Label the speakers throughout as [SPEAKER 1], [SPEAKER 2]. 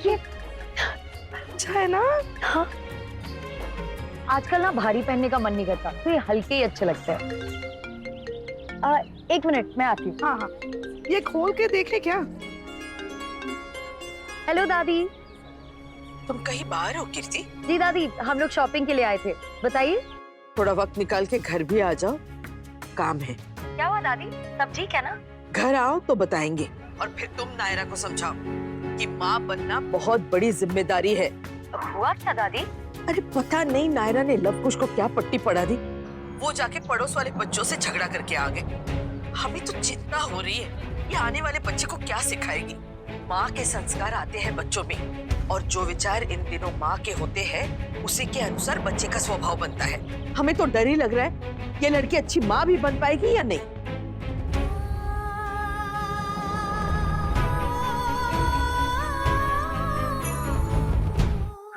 [SPEAKER 1] ये अच्छा है ना? हाँ। आजकल ना भारी पहनने का मन नहीं करता, तो ये हल्के ही अच्छे लगते हैं। एक मिनट, मैं आती हूँ।
[SPEAKER 2] हाँ हाँ, ये खोल के देखे क्या?
[SPEAKER 1] हेलो दादी।
[SPEAKER 2] तुम कहीं बाहर हो कीर्ति?
[SPEAKER 1] जी दादी, हम लोग शॉपिंग के लिए आए थे। बताइए।
[SPEAKER 2] थोड़ा वक्त निकाल के घर भी आ जाओ, काम है।
[SPEAKER 1] क्या हुआ दादी, सब ठीक है ना?
[SPEAKER 2] घर आओ तो बताएंगे। और फिर तुम नायरा को समझाओ कि माँ बनना बहुत बड़ी जिम्मेदारी है।
[SPEAKER 1] हुआ क्या दादी?
[SPEAKER 2] अरे पता नहीं नायरा ने लव कुश को क्या पट्टी पढ़ा दी, वो जाके पड़ोस वाले बच्चों से झगड़ा करके आ गए। हमें तो चिंता हो रही है, ये आने वाले बच्चे को क्या सिखाएगी। माँ के संस्कार आते हैं बच्चों में, और जो विचार इन दिनों माँ के होते हैं उसी के अनुसार बच्चे का स्वभाव बनता है। हमें तो डर ही लग रहा है, ये लड़की अच्छी माँ भी बन पाएगी या नहीं।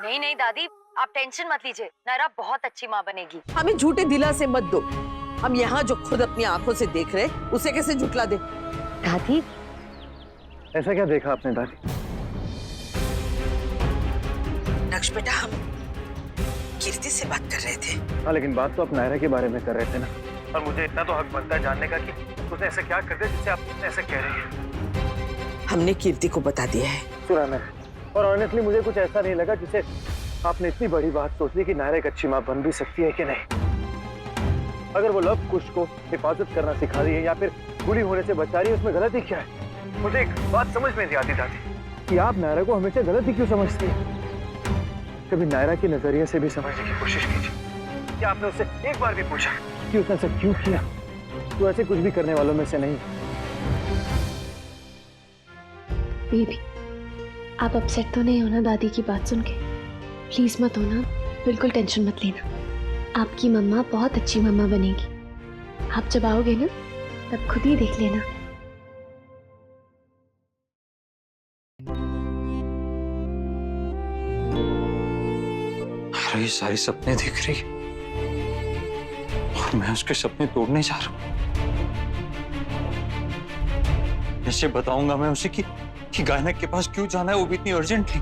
[SPEAKER 1] नहीं नहीं दादी, आप टेंशन मत लीजिए, नायरा बहुत अच्छी माँ बनेगी।
[SPEAKER 2] हमें झूठे दिलासे मत दो, हम यहाँ जो खुद अपनी आंखों से देख रहे उसे कैसे झुठला दे।
[SPEAKER 1] दादी,
[SPEAKER 3] ऐसा क्या देखा आपने दादी?
[SPEAKER 2] नक्श बेटा, हम कीर्ति से बात कर रहे थे।
[SPEAKER 3] हाँ, लेकिन बात तो आप नायरा के बारे में कर रहे थे ना। और मुझे इतना तो हक बनता है जानने का कि उसने ऐसा क्या कर दिया जिससे आप ऐसा कह रही हैं।
[SPEAKER 2] हमने कीर्ति को बता दिया है।
[SPEAKER 3] सुना मैं, और ऑनेस्टली मुझे कुछ ऐसा नहीं लगा जिसे आपने इतनी बड़ी बात सोच ली कि नायरा एक अच्छी माँ बन भी सकती है कि नहीं। अगर वो लव कुश को हिफाजत करना सिखा रही है या फिर बुली होने से बचा रही है, उसमें गलती क्या है? मुझे एक बात समझ में नहीं आती दादी कि आप नायरा को हमेशा गलत ही क्यों समझती है। कभी नायरा के नजरिए से भी समझने की कोशिश कीजिए। क्या आपने उससे एक बार भी पूछा कि उसने ऐसा क्यों किया? तो ऐसे कुछ भी करने वालों में से नहीं।
[SPEAKER 4] बेबी, आप अपसेट तो नहीं हो ना दादी की बात सुन के? प्लीज मत होना, बिल्कुल टेंशन मत लेना। आपकी मम्मा बहुत अच्छी मम्मा बनेगी। आप जब आओगे ना तब खुद ही देख लेना।
[SPEAKER 5] ये सारे सपने देख रही है और मैं उसके सपने तोड़ने जा रहा हूं। कैसे बताऊंगा मैं उसे कि गायनक के पास क्यों जाना है, वो भी इतनी अर्जेंटली।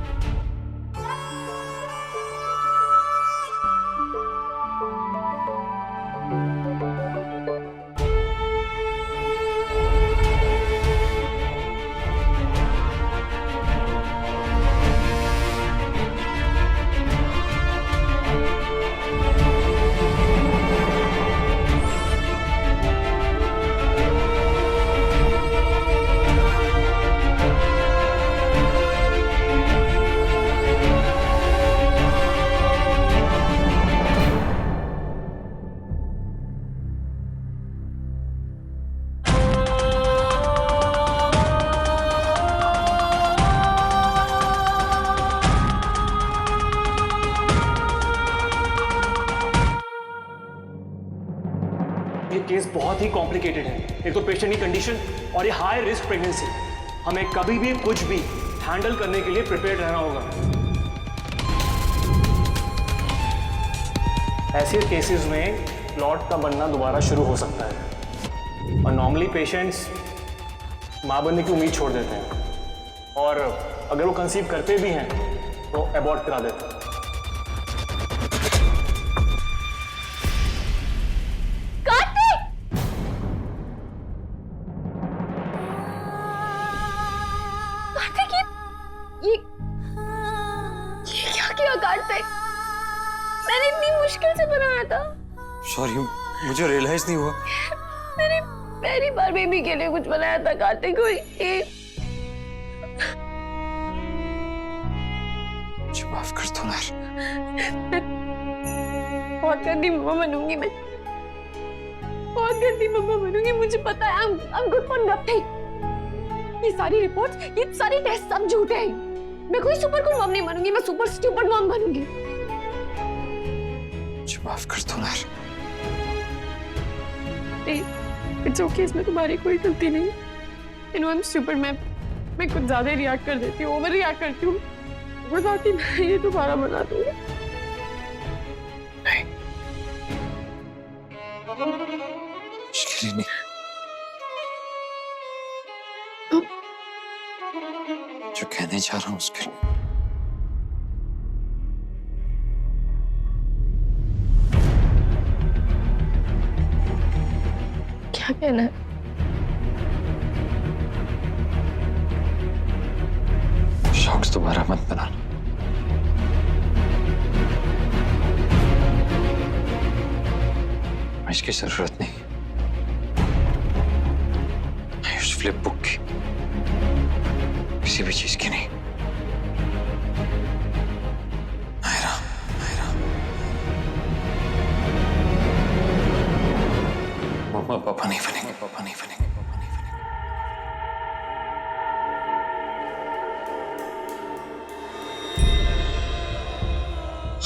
[SPEAKER 6] ये केस बहुत ही कॉम्प्लिकेटेड है। एक तो पेशेंट की कंडीशन और ये हाई रिस्क प्रेगनेंसी। हमें कभी भी कुछ भी हैंडल करने के लिए प्रिपेयर रहना होगा। ऐसे केसेस में क्लॉट का बनना दोबारा शुरू हो सकता है और नॉर्मली पेशेंट्स मां बनने की उम्मीद छोड़ देते हैं, और अगर वो कंसीव करते भी हैं तो अबॉर्ट करा देते हैं।
[SPEAKER 4] मैंने इतनी मुश्किल से बनाया था।
[SPEAKER 5] सॉरी, मुझे रियलाइज नहीं हुआ।
[SPEAKER 4] मैंने पहली बार बेबी के लिए कुछ बनाया था कार्तिक को।
[SPEAKER 5] मुझे माफ कर दो नार।
[SPEAKER 4] बहुत गंदी मम्मा बनूंगी मैं, बहुत गंदी मम्मा बनूंगी। मुझे पता है। I'm good for nothing। ये सारी रिपोर्ट्स, ये सारी टेस्ट सब झूठे हैं। मैं कोई सुपर कूल मॉम नहीं बनूंगी, मैं सुपर स्टूपिड मॉम बनूंगी।
[SPEAKER 5] मुझे माफ कर दो नार।
[SPEAKER 4] इट्स ओके, इसमें तुम्हारी कोई गलती नहीं। You know I am stupid. मैं कुछ ज्यादा रिएक्ट कर देती हूँ, ओवर रिएक्ट करती हूँ। बताती मैं ये दोबारा बना दूंगी।
[SPEAKER 5] नहीं, मुश्किल ही नहीं। जो कहने जा रहा हूं उसके लिए
[SPEAKER 4] क्या कहना है?
[SPEAKER 5] शौक दोबारा मत बनाना। इसकी जरूरत नहीं है उस फ्लिप बुक की, किसी भी चीज की नहीं। नायरा, नायरा, मम्मा पापा नहीं बनेंगे, पापा नहीं बनेंगे, पापा नहीं बनेंगे।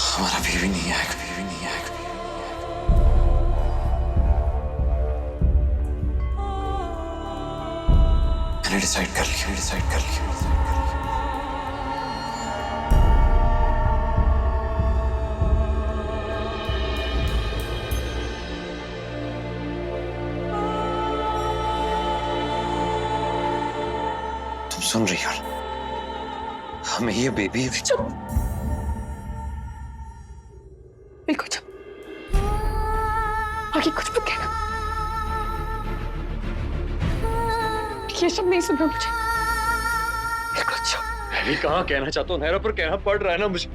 [SPEAKER 5] हमारा बीवी नहीं आएगा, बीवी नहीं आएगा। मैंने डिसाइड कर लिया, डिसाइड कर लिया, डिसाइड कर लिया। तुम सुन रही हो? हमें ये बेबी
[SPEAKER 4] चुप, बिल्कुल चुप, आगे कुछ मत कहना। ये सब नहीं सुनना मुझे, बिल्कुल चुप।
[SPEAKER 5] मैं भी कहाँ कहना चाहता हूँ नायरा, पर कहना पड़ रहा है ना मुझे।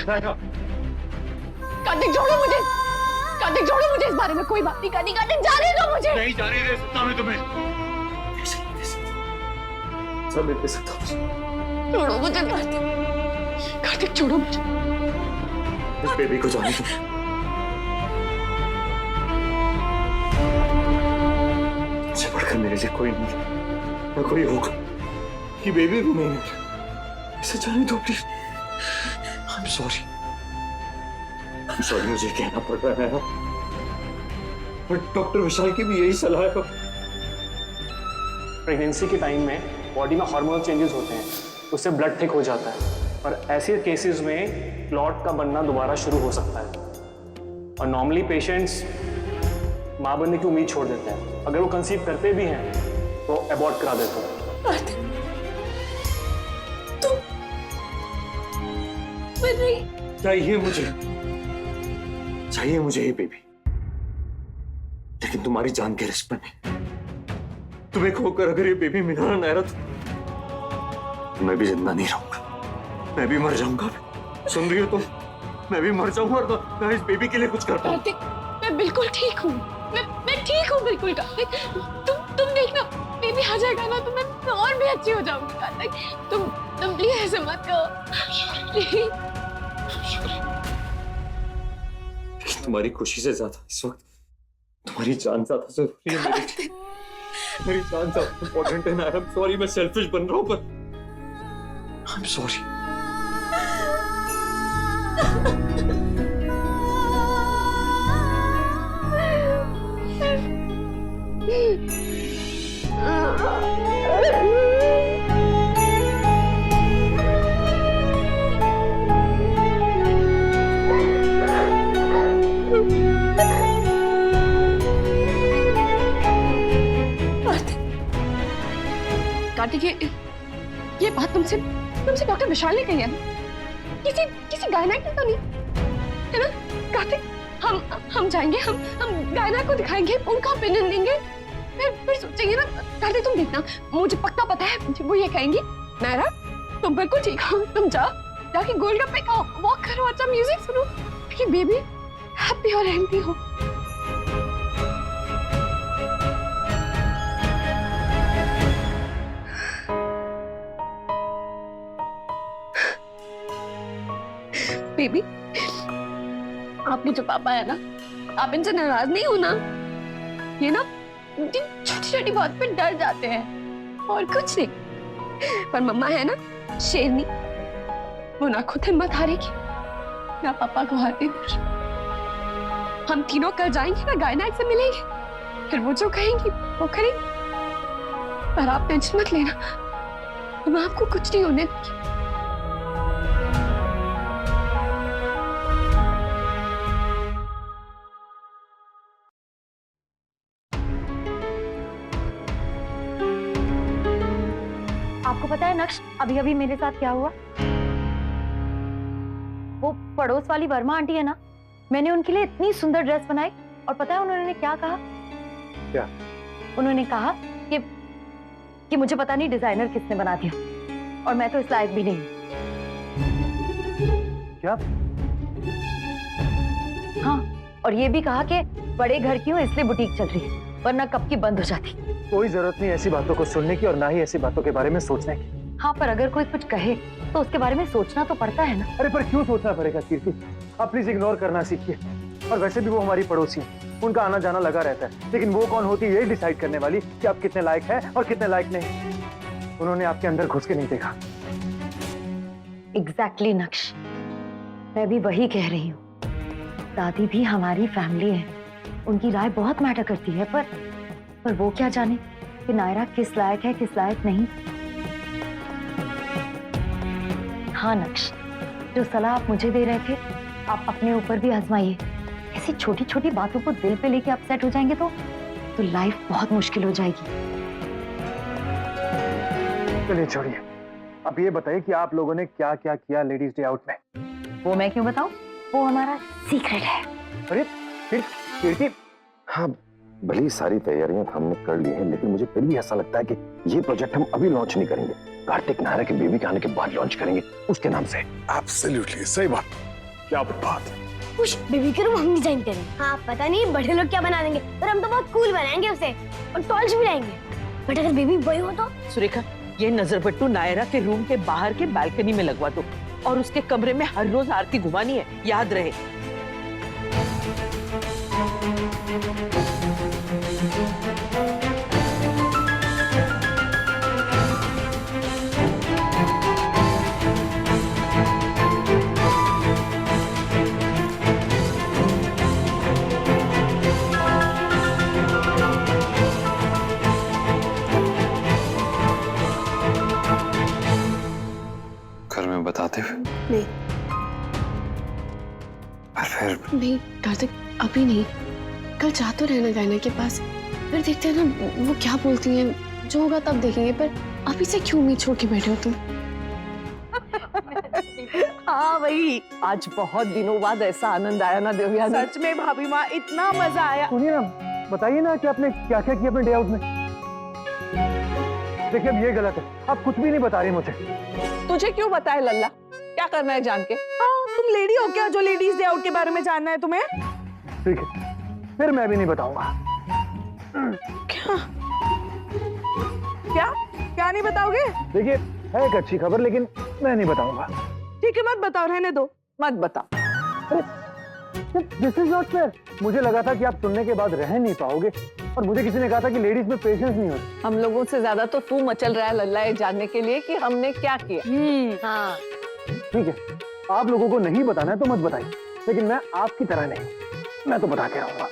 [SPEAKER 5] नायरा,
[SPEAKER 4] कार्तिक छोड़ो मुझे, कार्तिक छोड़ो मुझे, इस बारे में कोई बात नहीं करनी। कार्तिक जाने दो मुझे।
[SPEAKER 5] नहीं जाने दे सकता मैं तुम्हें। सब दे सकता हूँ।
[SPEAKER 4] छोड़ो मुझे कार्तिक, कार्तिक छोड़ो मुझे।
[SPEAKER 5] इस बेबी को जाने दो। मुझे बढ़कर मेरे लिए कोई नहीं, ना कोई होगा। ये बेबी भी नहीं है। इसे जाने दो प्लीज। I'm sorry, मुझे कहना पड़ रहा है, पर डॉक्टर विशाल की भी यही सलाह है।
[SPEAKER 6] प्रेगनेंसी के टाइम में बॉडी में हार्मोनल चेंजेस होते हैं, उससे ब्लड थिक हो जाता है, और ऐसे केसेस में क्लॉट का बनना दोबारा शुरू हो सकता है। और नॉर्मली पेशेंट्स माँ बनने की उम्मीद छोड़ देते हैं। अगर वो कंसीव करते भी हैं तो अबॉर्ट करा देते हैं।
[SPEAKER 5] चाहिए मुझे ये बेबी, लेकिन तुम्हारी जान के रिस्क में नहीं। तुम्हें खोकर अगर ये बेबी मिला ना नायरा, तो मैं भी जिंदा नहीं रहूंगा, मैं भी मर जाऊंगा। सुन रही हो तुम? मैं भी मर जाऊंगा और मैं इस बेबी के लिए कुछ कर पाऊं।
[SPEAKER 4] कार्तिक, मैं बिल्कुल ठीक हूँ, मैं ठीक हूँ बिल्कुल कार्तिक। तुम देखना, बेबी आ जाएगा ना तो मैं और भी अच्छी हो जाऊंगी कार्तिक। तुम प्लीज ऐसे मत करो, प्लीज।
[SPEAKER 5] तुम्हारी खुशी से ज्यादा इस वक्त तुम्हारी जान ज्यादा जरूरी है मेरे लिए। मेरी जान ज्यादा इम्पोर्टेंट है नायरा। सॉरी, मैं सेल्फिश बन रहा हूँ, पर आई एम सॉरी।
[SPEAKER 4] कार्तिक, ये बात तुमसे डॉक्टर विशाल ने कही है ना? किसी गायनेक ने तो नहीं, है ना कार्तिक? हम जाएंगे, हम गायनेक को दिखाएंगे, उनका ओपिनियन देंगे, फिर सोचेंगे ना। कार्तिक तुम देखना, मुझे पक्का पता है वो ये कहेंगी, नायरा तुम बिल्कुल ठीक हो, तुम जाके गोलगप्पे खाओ, वॉक करो, अच्छा म्यूजिक सुनो, ताकि बेबी हैप्पी और हेल्दी हो। बेबी, आपके जो पापा है ना, आप इनसे नाराज नहीं हो ना? ये ना छोटी छोटी बात पे डर जाते हैं और कुछ नहीं। पर मम्मा है ना शेरनी, वो ना खुद हिम्मत हारेगी ना पापा को हारने देगी। हम तीनों कल जाएंगे ना, गायनाक से मिलेंगे, फिर वो जो कहेंगी वो करेंगे। पर आप टेंशन मत लेना, मैं आपको कुछ नहीं होने दूंगी।
[SPEAKER 1] आपको पता है नक्श, अभी अभी मेरे साथ क्या हुआ? वो पड़ोस वाली वर्मा आंटी है ना, मैंने उनके लिए इतनी सुंदर ड्रेस बनाई और पता है उन्होंने क्या कहा?
[SPEAKER 3] क्या?
[SPEAKER 1] उन्होंने कहा कि मुझे पता नहीं डिजाइनर किसने बना दिया और मैं तो इस लायक भी नहीं।
[SPEAKER 3] क्या?
[SPEAKER 1] हाँ, और ये भी कहा कि बड़े घर की हूँ इसलिए बुटीक चल रही है, वरना कब की बंद हो जाती।
[SPEAKER 3] कोई जरूरत नहीं ऐसी बातों को सुनने की और ना ही ऐसी बातों के बारे में सोचने की।
[SPEAKER 1] हाँ, पर अगर कोई कुछ कहे तो उसके बारे में सोचना तो पड़ता है ना।
[SPEAKER 3] अरे पर क्यों सोचना पड़ेगा कीर्ति? आप प्लीज इग्नोर करना सीखिए। और वैसे भी वो हमारी पड़ोसी हैं, उनका आना जाना लगा रहता है, लेकिन वो कौन होती है ये डिसाइड करने वाली कि आप कितने लायक हैं और कितने लायक नहीं। उन्होंने आपके अंदर घुस के नहीं देखा।
[SPEAKER 1] एग्जैक्टली नक्श, मैं भी वही कह रही हूँ। दादी भी हमारी फैमिली है, उनकी राय बहुत मैटर करती है, पर वो क्या जाने कि नायरा किस लायक है किस लायक नहीं। हाँ नक्श, जो सलाह आप मुझे दे रहे थे आप अपने ऊपर भी आजमाइए। ऐसी छोटी छोटी बातों को दिल पे लेके अपसेट हो जाएंगे तो लाइफ बहुत मुश्किल हो जाएगी।
[SPEAKER 3] चलिए छोड़िए, अब ये बताइए कि आप लोगों ने क्या क्या किया लेडीज डे आउट में?
[SPEAKER 1] वो मैं क्यों बताऊं? वो हमारा सीक्रेट है।
[SPEAKER 3] अरे फिर कीर्ति,
[SPEAKER 7] हाँ, भली सारी तैयारियां हमने कर ली हैं, लेकिन मुझे फिर भी ऐसा लगता है कि ये प्रोजेक्ट हम अभी लॉन्च नहीं करेंगे। कार्तिक नायरा के बेबी के आने के बाद लॉन्च करेंगे उसके नाम से।
[SPEAKER 8] एब्सोल्युटली सही बात। क्या बात?
[SPEAKER 9] उस बेबी के रूम हम डिजाइन करें। हाँ, पता नहीं बड़े लोग क्या बना देंगे, पर हम तो बहुत कूल बनाएंगे उसे और टॉयज भी लाएंगे। बट अगर बेबी बॉय हो तो?
[SPEAKER 2] सुरेखा, ये नजरबट्टू नायरा के रूम के बाहर के बालकनी में लगवा दो और उसके कमरे में हर रोज आरती घुमानी है, याद रहे।
[SPEAKER 5] घर में बताते हुए?
[SPEAKER 4] नहीं
[SPEAKER 5] पर फिर
[SPEAKER 4] नहीं कार्तिक, अभी नहीं। कल जा तो रहना नायरा के पास, फिर देखते हैं ना वो क्या बोलती हैं, जो होगा तब देखेंगे। पर अभी से क्यों उम्मीद छोड़ के बैठे हो तुम?
[SPEAKER 2] हाँ वही, आज बहुत दिनों बाद ऐसा आनंद आया ना देवयानी। सच में भाभी माँ, इतना मजा आया।
[SPEAKER 3] सुनिए ना, बताइए ना कि आपने क्या क्या किया अपने डे आउट में। देखिए अब ये गलत है, आप कुछ भी नहीं बता रही मुझे।
[SPEAKER 2] तुझे क्यों बताए लल्ला, क्या करना है जान के? हाँ, तुम लेडी हो क्या जो लेडीज डे आउट के बारे में जानना है तुम्हें?
[SPEAKER 3] ठीक है, फिर मैं भी नहीं बताऊंगा।
[SPEAKER 2] क्या क्या क्या नहीं बताओगे?
[SPEAKER 3] देखिए है एक अच्छी खबर, लेकिन मैं नहीं बताऊंगा।
[SPEAKER 2] ठीक है, मत बताओ, रहने दो, मत बताओ।
[SPEAKER 3] This is not fair. मुझे लगा था कि आप सुनने के बाद रह नहीं पाओगे, और मुझे किसी ने कहा था कि लेडीज में पेशेंस नहीं होती।
[SPEAKER 2] हम लोगों से ज्यादा तो तू मचल रहा है लल्ला ये जानने के लिए कि हमने क्या किया।
[SPEAKER 1] हाँ,
[SPEAKER 3] ठीक है, आप लोगों को नहीं बताना है तो मत बताइए, लेकिन मैं आपकी तरह नहीं, मैं तो बता के रहूंगा।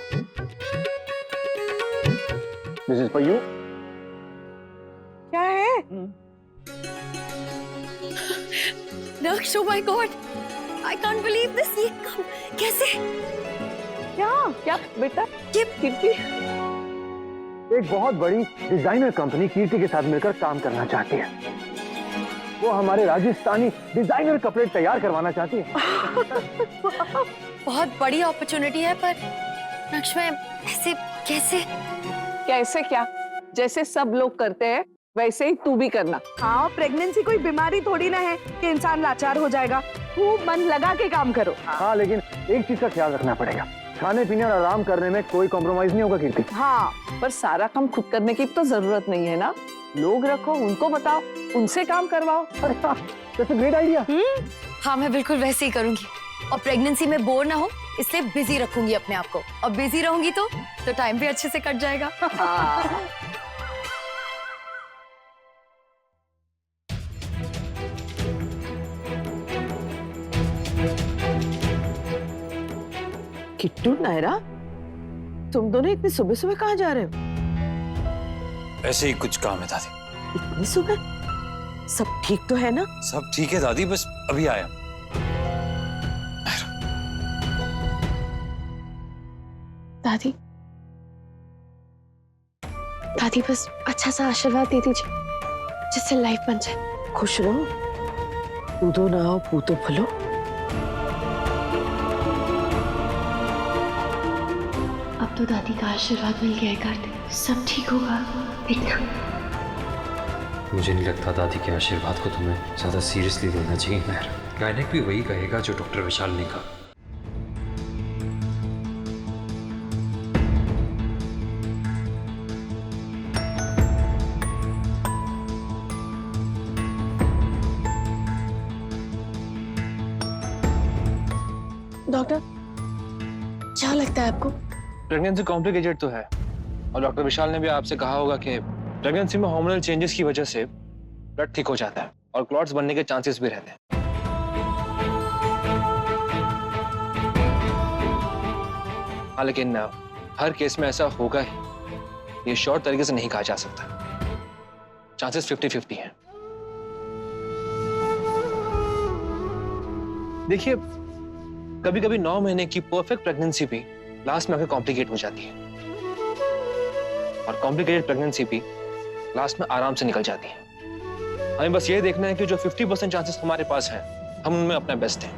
[SPEAKER 3] This is for you.
[SPEAKER 2] क्या है?
[SPEAKER 9] नक्श, oh my God, I can't believe this. ये कब, कैसे?
[SPEAKER 2] क्या क्या बेटा?
[SPEAKER 9] ये
[SPEAKER 2] कीर्ति,
[SPEAKER 3] एक बहुत बड़ी डिजाइनर कंपनी कीर्ति के साथ मिलकर काम करना चाहती है। वो हमारे राजस्थानी डिजाइनर कपड़े तैयार करवाना चाहती है।
[SPEAKER 9] बहुत बड़ी अपॉर्चुनिटी है, पर नक्श में ऐसे कैसे?
[SPEAKER 2] कैसे क्या? जैसे सब लोग करते हैं वैसे ही तू भी करना। हाँ, प्रेगनेंसी कोई बीमारी थोड़ी ना है कि इंसान लाचार हो जाएगा। खूब मन लगा के काम करो।
[SPEAKER 3] हाँ, लेकिन एक चीज का ख्याल रखना पड़ेगा, खाने पीने और आराम करने में कोई कॉम्प्रोमाइज नहीं होगा कीर्ति।
[SPEAKER 2] हाँ, पर सारा काम खुद करने की तो जरूरत नहीं है ना। लोग रखो, उनको बताओ, उनसे काम करवाओ।
[SPEAKER 3] अरे हाँ, that's a great idea।
[SPEAKER 9] हाँ, मैं बिल्कुल वैसे ही करूंगी और प्रेगनेंसी में बोर ना हो इसलिए बिजी रखूंगी अपने आप को, और बिजी रहूंगी तो टाइम भी अच्छे से कट जाएगा।
[SPEAKER 2] हाँ। किट्टू, नायरा, तुम दोनों इतनी सुबह सुबह कहाँ जा रहे हो?
[SPEAKER 5] ऐसे ही कुछ काम है दादी।
[SPEAKER 2] इतनी सुबह? सब ठीक तो है ना?
[SPEAKER 5] सब ठीक है दादी, बस अभी आया।
[SPEAKER 4] दादी, दादी बस अच्छा सा आशीर्वाद दे दीजिए। जिससे लाइफ बन जाए।
[SPEAKER 2] खुश रहो, कूदो नहाओ पूतो फलो।
[SPEAKER 4] अब तो दादी का आशीर्वाद मिल गया है कार्तिक, सब ठीक होगा। इतना
[SPEAKER 10] मुझे नहीं लगता दादी के आशीर्वाद को तुम्हें ज्यादा सीरियसली लेना चाहिए नायरा। गायनेक भी वही कहेगा जो डॉक्टर विशाल ने कहा।
[SPEAKER 4] डॉक्टर, क्या लगता है आपको?
[SPEAKER 6] प्रेगनेंसी कॉम्प्लिकेटेड तो है, और डॉक्टर विशाल ने भी आपसे कहा होगा कि प्रेगनेंसी में हार्मोनल चेंजेस की वजह से ब्लड थिक हो जाता है और क्लॉट्स बनने के चांसेस भी रहते हैं। हाँ, लेकिन हर केस में ऐसा होगा ही, ये श्योर तरीके से नहीं कहा जा सकता। चांसेस 50-50 हैं। देखिए, कभी कभी 9 महीने की परफेक्ट प्रेगनेंसी भी लास्ट में आकर कॉम्प्लिकेट हो जाती है, और कॉम्प्लिकेटेड प्रेगनेंसी भी लास्ट में आराम से निकल जाती है। हमें बस ये देखना है कि जो 50% चांसेस हमारे पास हैं, हम उनमें अपना बेस्ट दें।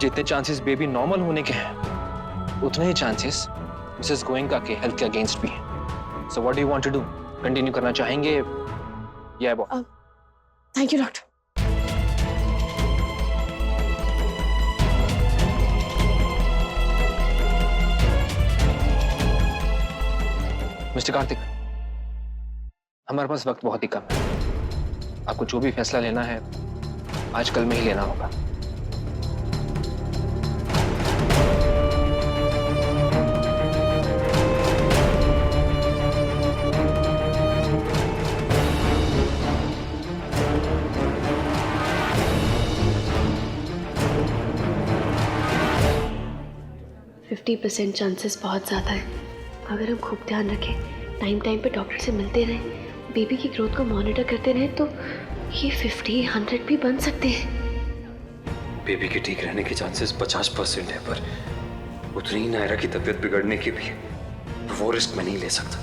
[SPEAKER 6] जितने चांसेस बेबी नॉर्मल होने के हैं, उतने ही चांसेस मिसेस गोयनका के हेल्थ के अगेंस्ट भी हैं। So what do you want to do? Continue करना चाहेंगे या abort?
[SPEAKER 4] Thank you doctor.
[SPEAKER 6] Mister Kartik, हमारे पास वक्त बहुत ही कम है। आपको जो भी फैसला लेना है आज कल में ही लेना होगा।
[SPEAKER 4] %50 चांसेस बहुत ज़्यादा है। अगर हम खूब ध्यान रखें, टाइम टाइम पे डॉक्टर से मिलते रहें, बेबी की ग्रोथ को मॉनिटर करते रहें, तो ये 50-100 भी बन सकते हैं।
[SPEAKER 10] बेबी के ठीक रहने के चांसेस 50% है, पर उतनी ही नायरा की तबीयत बिगड़ने की भी है। वो रिस्क मैं नहीं ले सकता।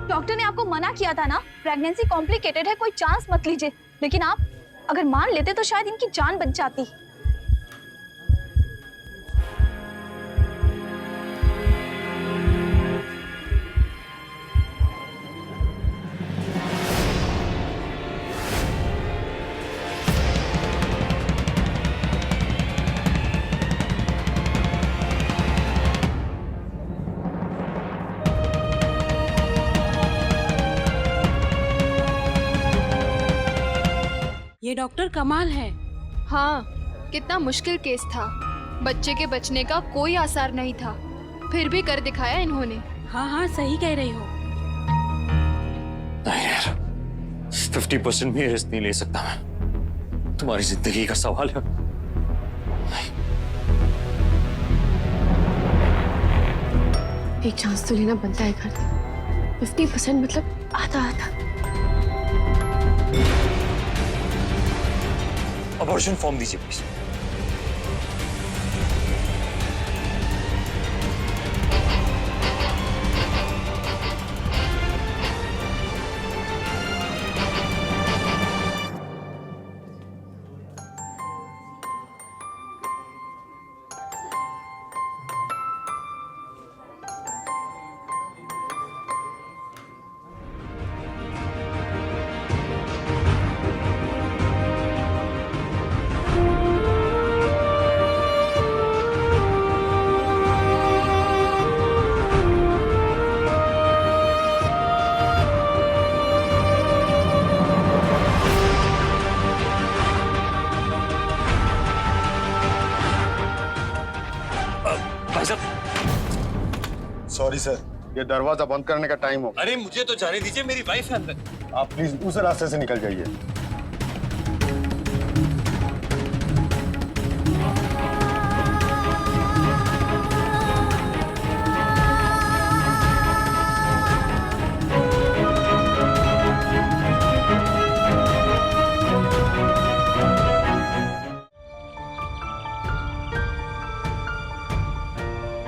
[SPEAKER 11] डॉक्टर ने आपको मना किया था ना, प्रेगनेंसी कॉम्प्लिकेटेड है, कोई चांस मत लीजिए। लेकिन आप अगर मान लेते तो शायद इनकी जान बच जाती।
[SPEAKER 12] ये डॉक्टर कमाल है।
[SPEAKER 13] हाँ, कितना मुश्किल केस था। बच्चे के बचने का कोई आसार नहीं था, फिर भी कर दिखाया इन्होंने।
[SPEAKER 12] हाँ हाँ, सही कह रही हो।
[SPEAKER 5] नहीं यार, 50% भी रिस्क नहीं ले सकता मैं। तुम्हारी जिंदगी का सवाल है।
[SPEAKER 4] एक चांस तो लेना बनता है कार्तिक। 50% मतलब आधा आधा।
[SPEAKER 5] अबॉर्शन फॉर्म दीजिए प्लीज।
[SPEAKER 8] सॉरी सर, ये दरवाजा बंद करने का टाइम हो।
[SPEAKER 5] अरे मुझे तो जाने दीजिए, मेरी वाइफ है अंदर।
[SPEAKER 8] आप प्लीज दूसरे रास्ते से निकल जाइए।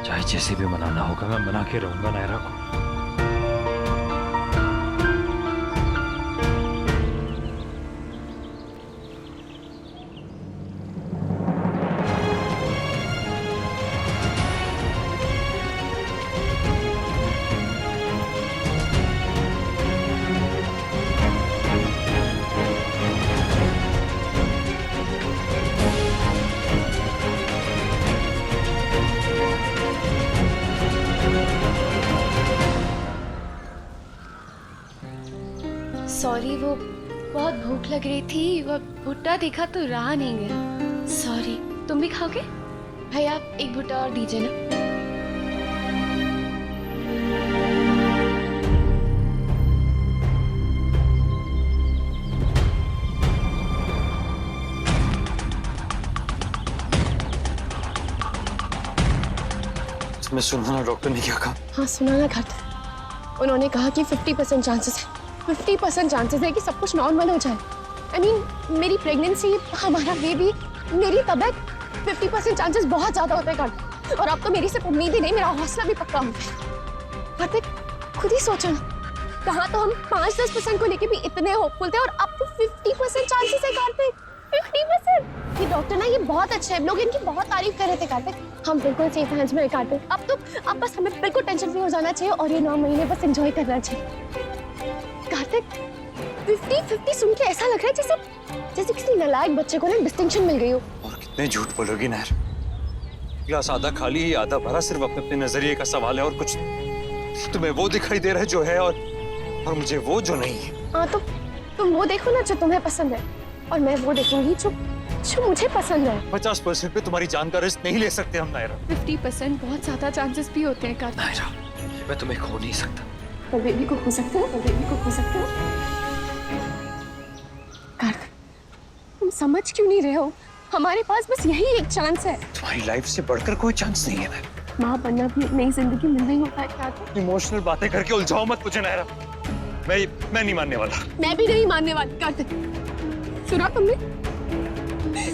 [SPEAKER 10] चाहे जैसे भी मनाना होगा मैं मना के रहूंगा नायरा को।
[SPEAKER 4] सॉरी, वो बहुत भूख लग रही थी, वो भुट्टा देखा तो रहा नहीं गया। सॉरी। तुम भी खाओगे? भैया एक भुट्टा और दीजिए ना।
[SPEAKER 5] तुम्हें सुना ना डॉक्टर ने क्या कहा?
[SPEAKER 4] हाँ सुना ना घाट। उन्होंने कहा कि 50% चांसेस है, 50% चांसेस है कि सब कुछ नॉर्मल हो जाए। I mean, मेरी प्रेगनेंसी, हमारा बेबी, मेरी तबीयत, 50% चांसेस बहुत ज्यादा होते हैं घाट। और अब तो मेरी सिर्फ उम्मीद ही नहीं, मेरा हौसला भी पक्का हो गया। कार्तिक खुद ही सोचो ना, कहाँ तो हम 5-10% को लेके भी इतने होपफुल थे और अब तो 50% चांसेस है कार्तिक। 50%। ये डॉक्टर ना ये बहुत अच्छे हैं, लोग इनकी बहुत तारीफ कर रहे थे कार्तिक। हम बिल्कुल सेफ हैंड्स में हैं कार्तिक। अब बस हमें बिल्कुल टेंशन फ्री हो जाना चाहिए और ये 9 महीने बस एंजॉय करना चाहिए। कार्तिक 50-50 सुन के ऐसा लग रहा है जैसे किसी नालायक बच्चे को ना डिस्टिंक्शन मिल गई हो।
[SPEAKER 5] और कितने झूठ बोलोगी नायर? गिलास आधा खाली है आधा भरा, सिर्फ अपने अपने नजरिए का सवाल है और कुछ नहीं। तुम्हें वो दिखाई दे रहा है जो है और मुझे वो जो नहीं है।
[SPEAKER 4] हाँ तो तुम वो देखो ना जो तुम्हें पसंद है और मैं वो देखूंगी जो मुझे पसंद है।
[SPEAKER 5] 50% पे तुम्हारी जान का रिस्क नहीं ले सकते हम नायरा।
[SPEAKER 4] 50% बहुत ज्यादा चांसेस भी होते हैं कार्तिक।
[SPEAKER 10] नायरा मैं तुम्हें खो नहीं सकता।
[SPEAKER 4] तो बेबी को खो सकते हो, तो बेबी को खो सकते हो। कार्तिक तुम समझ क्यों नहीं रहे हो? हमारे पास बस यही एक चांस है।
[SPEAKER 5] तुम्हारी लाइफ से बढ़कर कोई चांस नहीं है नायरा।
[SPEAKER 4] माँ बनना भी एक नई जिंदगी मिल रही होता है कार्तिक।
[SPEAKER 5] इमोशनल बातें करके उलझाओ मत मुझे नायरा। मैं नहीं मानने वाला।
[SPEAKER 4] मैं भी नहीं मानने वाली कार्तिक। सुना तुमने?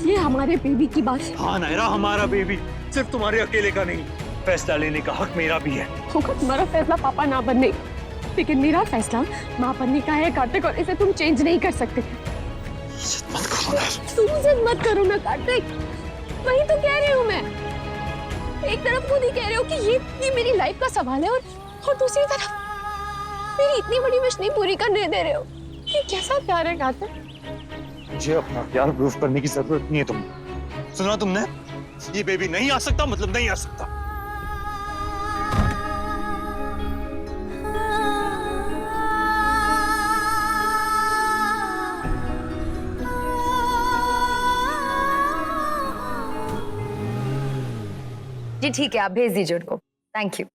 [SPEAKER 4] ये हमारे बेबी की बात है।
[SPEAKER 5] हाँ नायरा, हमारा बेबी सिर्फ तुम्हारे अकेले का नहीं, फैसला लेने का हक मेरा भी है।
[SPEAKER 4] होगा तुम्हारा फैसला पापा ना बनने, लेकिन मेरा फैसला माँ बनने का है कार्तिक, और इसे तुम चेंज नहीं कर सकते।
[SPEAKER 5] मत करो नायरा।
[SPEAKER 4] तुम जिद मत करो ना कार्तिक, वही तो कह रही हूँ मैं। एक तरफ खुद ही कह रहे हो कि ये मेरी लाइफ का सवाल है और दूसरी तरफ मेरी इतनी बड़ी विश नहीं पूरी करने दे रहे हो। ये कैसा प्यार है कार्तिक?
[SPEAKER 5] मुझे अपना प्यार प्रूफ करने की जरूरत नहीं है। तुम सुना तुमने? ये बेबी नहीं आ सकता मतलब नहीं आ सकता।
[SPEAKER 1] जी ठीक है, आप भेज दीजिए उनको। Thank you.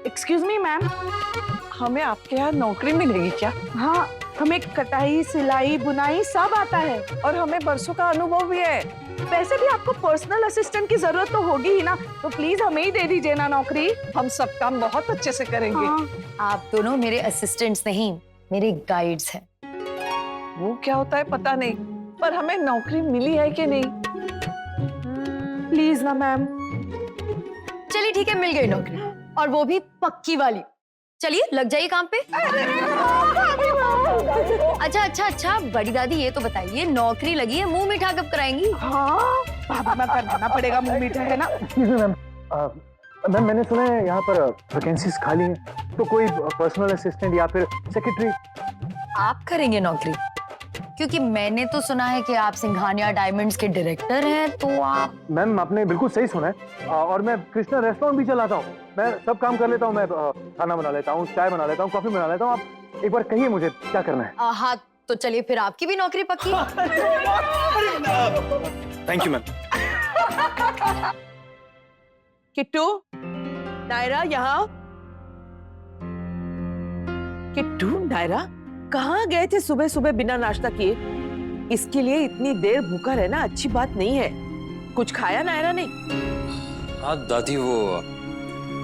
[SPEAKER 2] Excuse me ma'am, हमें आपके यहाँ नौकरी मिलेगी क्या?
[SPEAKER 14] हाँ, हमें कटाई, सिलाई, बुनाई सब आता है और हमें बरसों का अनुभव भी है। वैसे भी आपको पर्सनल असिस्टेंट की जरूरत तो होगी ही ना, तो प्लीज हमें ही दे दीजिए ना नौकरी। हम सब काम बहुत अच्छे से करेंगे।
[SPEAKER 1] हाँ। आप दोनों मेरे असिस्टेंट्स नहीं, मेरे गाइड्स हैं।
[SPEAKER 14] वो क्या होता है पता नहीं, पर हमें नौकरी मिली है कि नहीं? प्लीज ना मैम।
[SPEAKER 1] चलिए ठीक है, मिल गई नौकरी, और वो भी पक्की वाली। चलिए लग जाइए काम पे। अच्छा, बड़ी दादी ये तो बताइए, नौकरी लगी है, मुंह मीठा कब कराएंगी?
[SPEAKER 14] हाँ, बाबा करवाना पड़ेगा मुंह मीठा, है ना?
[SPEAKER 3] मैम, मैम मैंने सुना है यहाँ पर वैकेंसीज खाली हैं, तो कोई पर्सनल असिस्टेंट या फिर सेक्रेटरी।
[SPEAKER 1] आप करेंगे नौकरी? क्योंकि मैंने तो सुना है कि आप सिंघानिया डायमंड्स के डायरेक्टर हैं, तो आप।
[SPEAKER 3] मैम आपने बिल्कुल सही सुना है, और मैं कृष्णा रेस्टोरेंट भी चलाता हूँ। मैं सब काम कर लेता हूँ। मैं खाना बना लेता हूँ, चाय बना लेता हूँ, कॉफी बना लेता हूँ। आप एक बार कहिए मुझे क्या करना है।
[SPEAKER 1] हाँ तो चलिए फिर आपकी भी नौकरी पक्की।
[SPEAKER 5] Thank you ma'am.
[SPEAKER 2] Kittu, Naira यहाँ। किट्टू, नायरा कहाँ गए थे सुबह सुबह बिना नाश्ता किए? इसके लिए इतनी देर भूखा रहना अच्छी बात नहीं है। कुछ खाया नायरा ने?
[SPEAKER 10] हाँ दादी, वो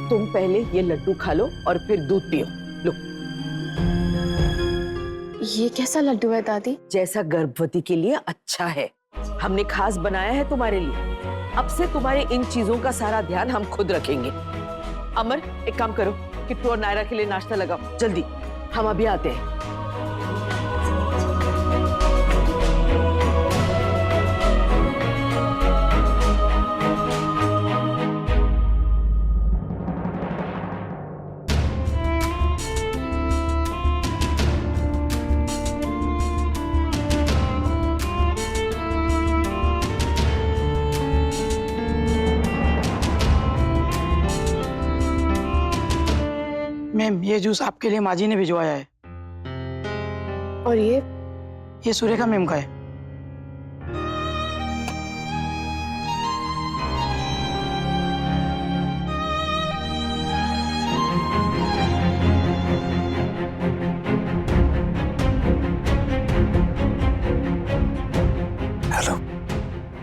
[SPEAKER 2] तुम पहले ये लड्डू खा लो और फिर दूध पियो। लो।
[SPEAKER 4] ये कैसा लड्डू है दादी?
[SPEAKER 2] जैसा गर्भवती के लिए अच्छा है, हमने खास बनाया है तुम्हारे लिए। अब से तुम्हारे इन चीजों का सारा ध्यान हम खुद रखेंगे। अमर, एक काम करो, किट्टू और नायरा के लिए नाश्ता लगाओ जल्दी, हम अभी आते हैं।
[SPEAKER 15] मैम, ये जूस आपके लिए माजी ने भिजवाया है।
[SPEAKER 2] और ये
[SPEAKER 15] सुरेखा मैम का है।
[SPEAKER 10] हेलो,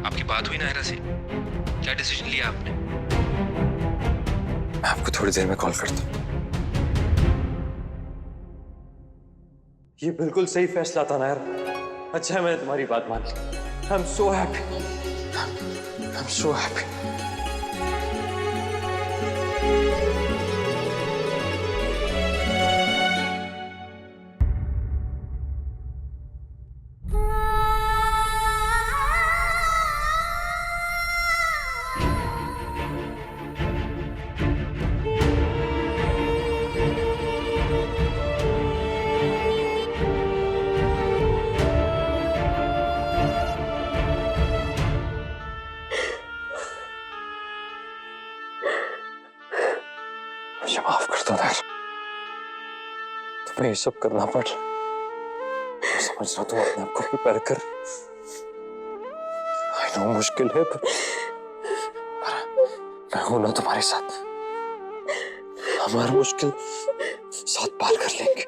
[SPEAKER 10] आपकी बात हुई नायरा से? क्या डिसीजन लिया आपने? मैं आपको थोड़ी देर में कॉल करता हूँ। ये बिल्कुल सही फैसला था नायरा। अच्छा है मैंने तुम्हारी बात मान ली। I am so happy, I am so happy. मुझे माफ कर दो नायरा, तुम्हें ये सब करना पड़ रहा। मैं समझ रहा हूँ तुम अपने आप को प्रिपेयर कर। आई नो मुश्किल है, पर मैं हूं ना तुम्हारे साथ। हमारा मुश्किल साथ पार कर लेंगे।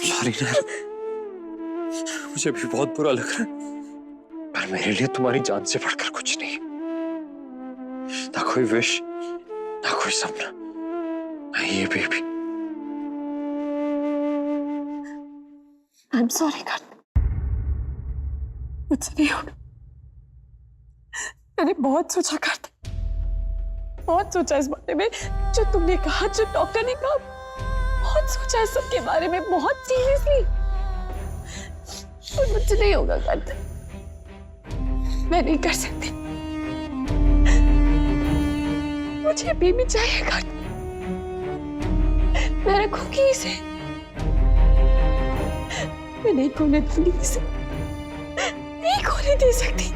[SPEAKER 10] सॉरी नायरा, मुझे भी बहुत बुरा लग रहा है, पर मेरे लिए तुम्हारी जान से बढ़कर कुछ नहीं। ना कोई विश, ना कोई सपना, ना ये baby.
[SPEAKER 4] I am sorry Kartik, मुझसे नहीं होगा। मैंने बहुत सोचा कार्तिक, बहुत सोचा इस बारे में, जो तुमने कहा, जो डॉक्टर ने कहा, बहुत सोचा है सबके बारे में, बहुत सीरियसली। और मुझसे नहीं होगा कार्तिक, मैं नहीं कर सकती। मुझे बेबी चाहिए कार्तिक, मैं रखूंगी इसे, मैं नहीं खोने दूंगी इसे, नहीं खोने दे सकती।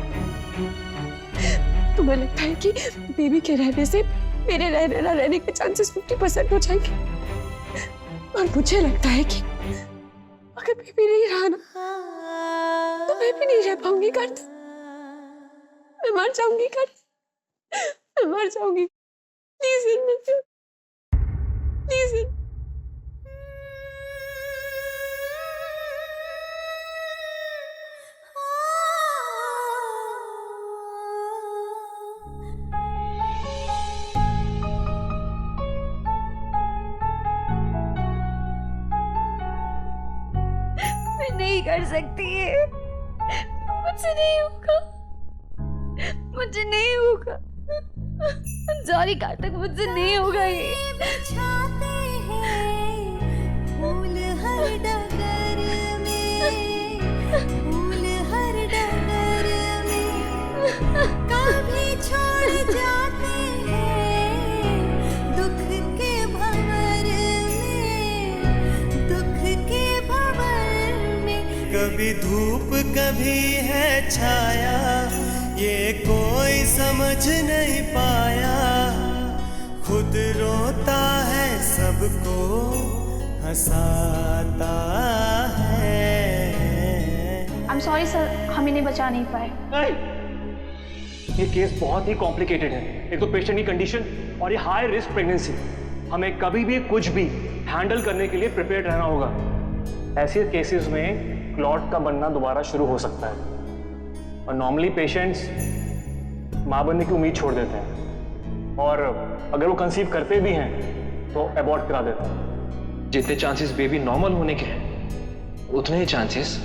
[SPEAKER 4] तुम्हें लगता है कि बेबी के रहने से मेरे रहने ना रहने के चांसेस 50% हो जाएंगे, और मुझे लगता है कि अगर बेबी नहीं रहा ना, तो मैं भी नहीं रह पाऊंगी कार्तिक। मैं मर जाऊंगी कार्तिक, मैं मर जाऊंगी। Please please.
[SPEAKER 1] मैं नहीं कर सकती है, मुझसे नहीं होगा, मुझे नहीं होगा। सॉरी कार्तिक, मुझसे नहीं होगा ये।
[SPEAKER 16] फूल हर डगर में, फूल हर डगर में, कभी छोड़ जाते हैं दुख के भंवर में, दुख के भंवर में।
[SPEAKER 17] कभी धूप कभी है छाया, ये कोई समझ नहीं पाया, खुद रोता है सबको हंसाता है।
[SPEAKER 11] आई एम सॉरी सर, हम इन्हें बचा नहीं पाए।
[SPEAKER 6] नहीं, ये केस बहुत ही कॉम्प्लिकेटेड है। एक तो पेशेंट की कंडीशन और ये हाई रिस्क प्रेगनेंसी। हमें कभी भी कुछ भी हैंडल करने के लिए प्रिपेयर रहना होगा। ऐसे केसेस में क्लॉट का बनना दोबारा शुरू हो सकता है, और नॉर्मली पेशेंट्स मां बनने की उम्मीद छोड़ देते हैं, और अगर वो कंसीव करते भी हैं तो अबॉर्ट करा देते हैं।
[SPEAKER 10] जितने चांसेस बेबी नॉर्मल होने के हैं, उतने ही चांसेस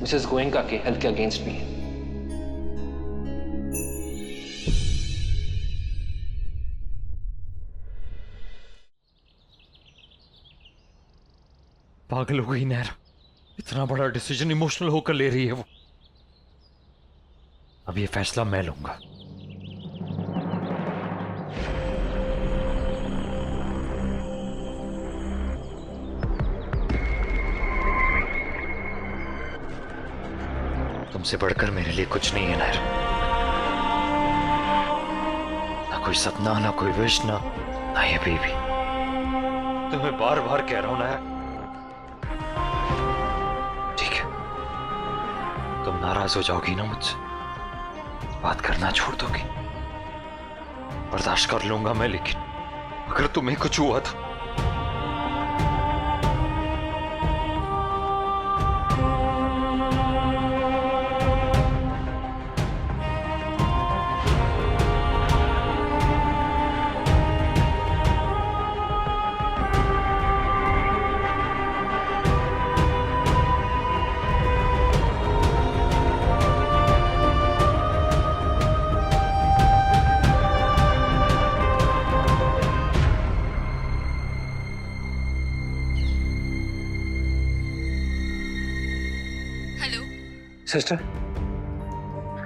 [SPEAKER 10] मिसेस गोयनका के हेल्थ के अगेंस्ट भी है। पागल हो गई नैरा, इतना बड़ा डिसीजन इमोशनल होकर ले रही है वो। अब ये फैसला मैं लूंगा। तुमसे बढ़कर मेरे लिए कुछ नहीं है नैरा, ना कोई सपना, ना कोई विश, ना ये बेबी। तुम्हें बार बार कह रहा हूं नैरा, ठीक है तुम नाराज हो जाओगी ना मुझसे, बात करना छोड़ दोगी, बर्दाश्त कर लूंगा मैं, लेकिन अगर तुम्हें कुछ हुआ तो सिस्टर,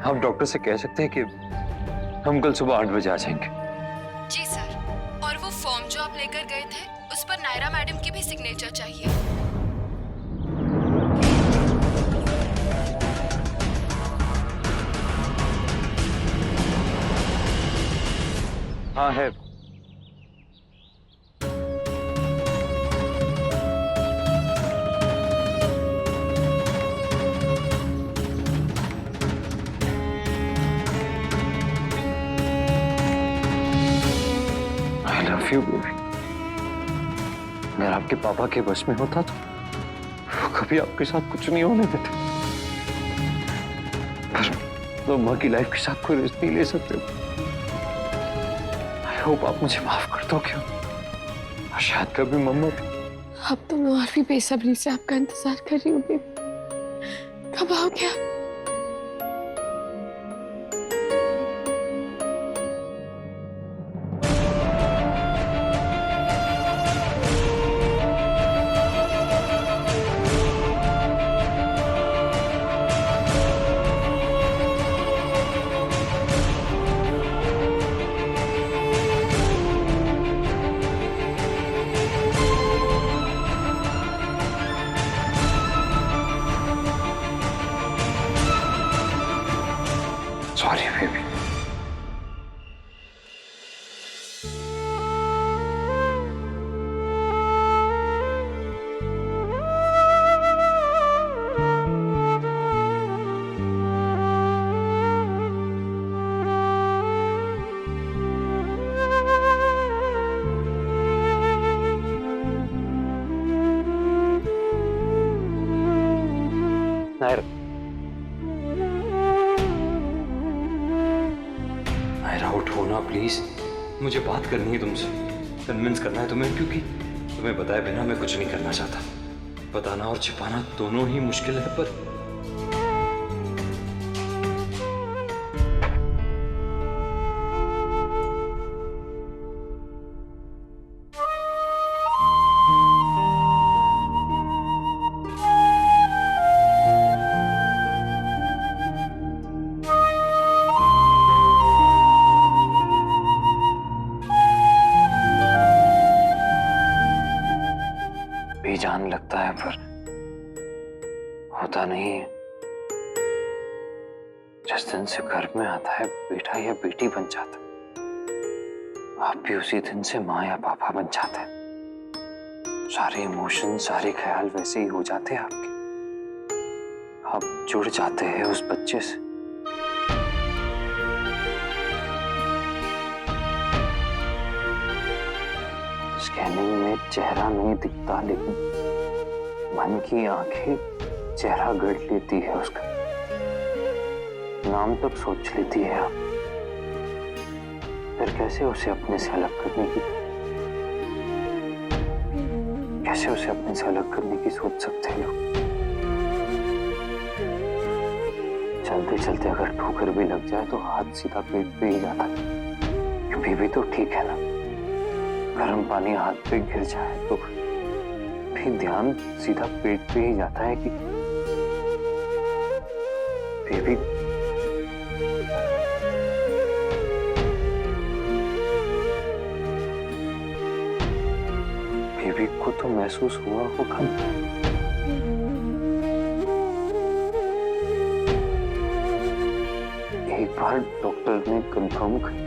[SPEAKER 10] आप डॉक्टर से कह सकते हैं कि हम कल सुबह 8 बजे आ जाएंगे।
[SPEAKER 13] जी सर, और वो फॉर्म जो आप लेकर गए थे उस पर नायरा मैडम की भी सिग्नेचर चाहिए।
[SPEAKER 10] हाँ है। अगर आपके पापा के बस में होता तो वो कभी आपके साथ कुछ नहीं होने देते, पर तो माँ की लाइफ के साथ कोई रिस्क नहीं ले सकते। आई होप आप मुझे माफ कर दोगे, और शायद कभी मम्मा भी।
[SPEAKER 4] अब तो मैं और भी बेसब्री से आपका इंतजार कर रही हूँ बेबी, कब आओगे आप?
[SPEAKER 10] Sorry, baby. नायरा, उठो ना प्लीज, मुझे बात करनी है तुमसे, कन्विंस करना है तुम्हें, क्योंकि तुम्हें बताए बिना मैं कुछ नहीं करना चाहता। बताना और छिपाना दोनों ही मुश्किल है, पर बेजान लगता है, पर होता नहीं है। जिस दिन से घर में आता है बेटा या बेटी बन जाता, आप भी उसी दिन से माँ या पापा बन जाते हैं। सारे इमोशन, सारे ख्याल वैसे ही हो जाते हैं आपके, आप जुड़ जाते हैं उस बच्चे से। स्कैनिंग में चेहरा नहीं दिखता, लेकिन मन की आंखें चेहरा गढ़ लेती है, उसका नाम तक सोच लेती है। आप फिर कैसे उसे अपने से अलग करने की सोच सकते हो?
[SPEAKER 5] चलते चलते अगर ठोकर भी लग जाए तो हाथ सीधा पेट पे ही जाता है। बेबी तो ठीक है ना, गर्म पानी हाथ पे गिर जाए तो भी ध्यान सीधा पेट पे ही जाता है कि बेबी बेबी को तो महसूस हुआ होगा। एक बार डॉक्टर ने कंफर्म किया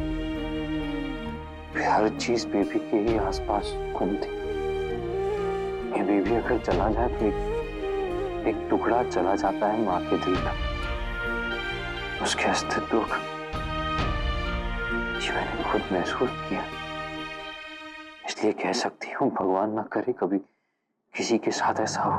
[SPEAKER 5] हर चीज बेबी के ही आसपास घूमती। ये बेबी अगर चला जाए तो एक टुकड़ा चला जाता है माँ के दिल तक, उसके अस्तित्व का। ये मैंने खुद महसूस किया, इसलिए कह सकती हूँ भगवान ना करे कभी किसी के साथ ऐसा हो।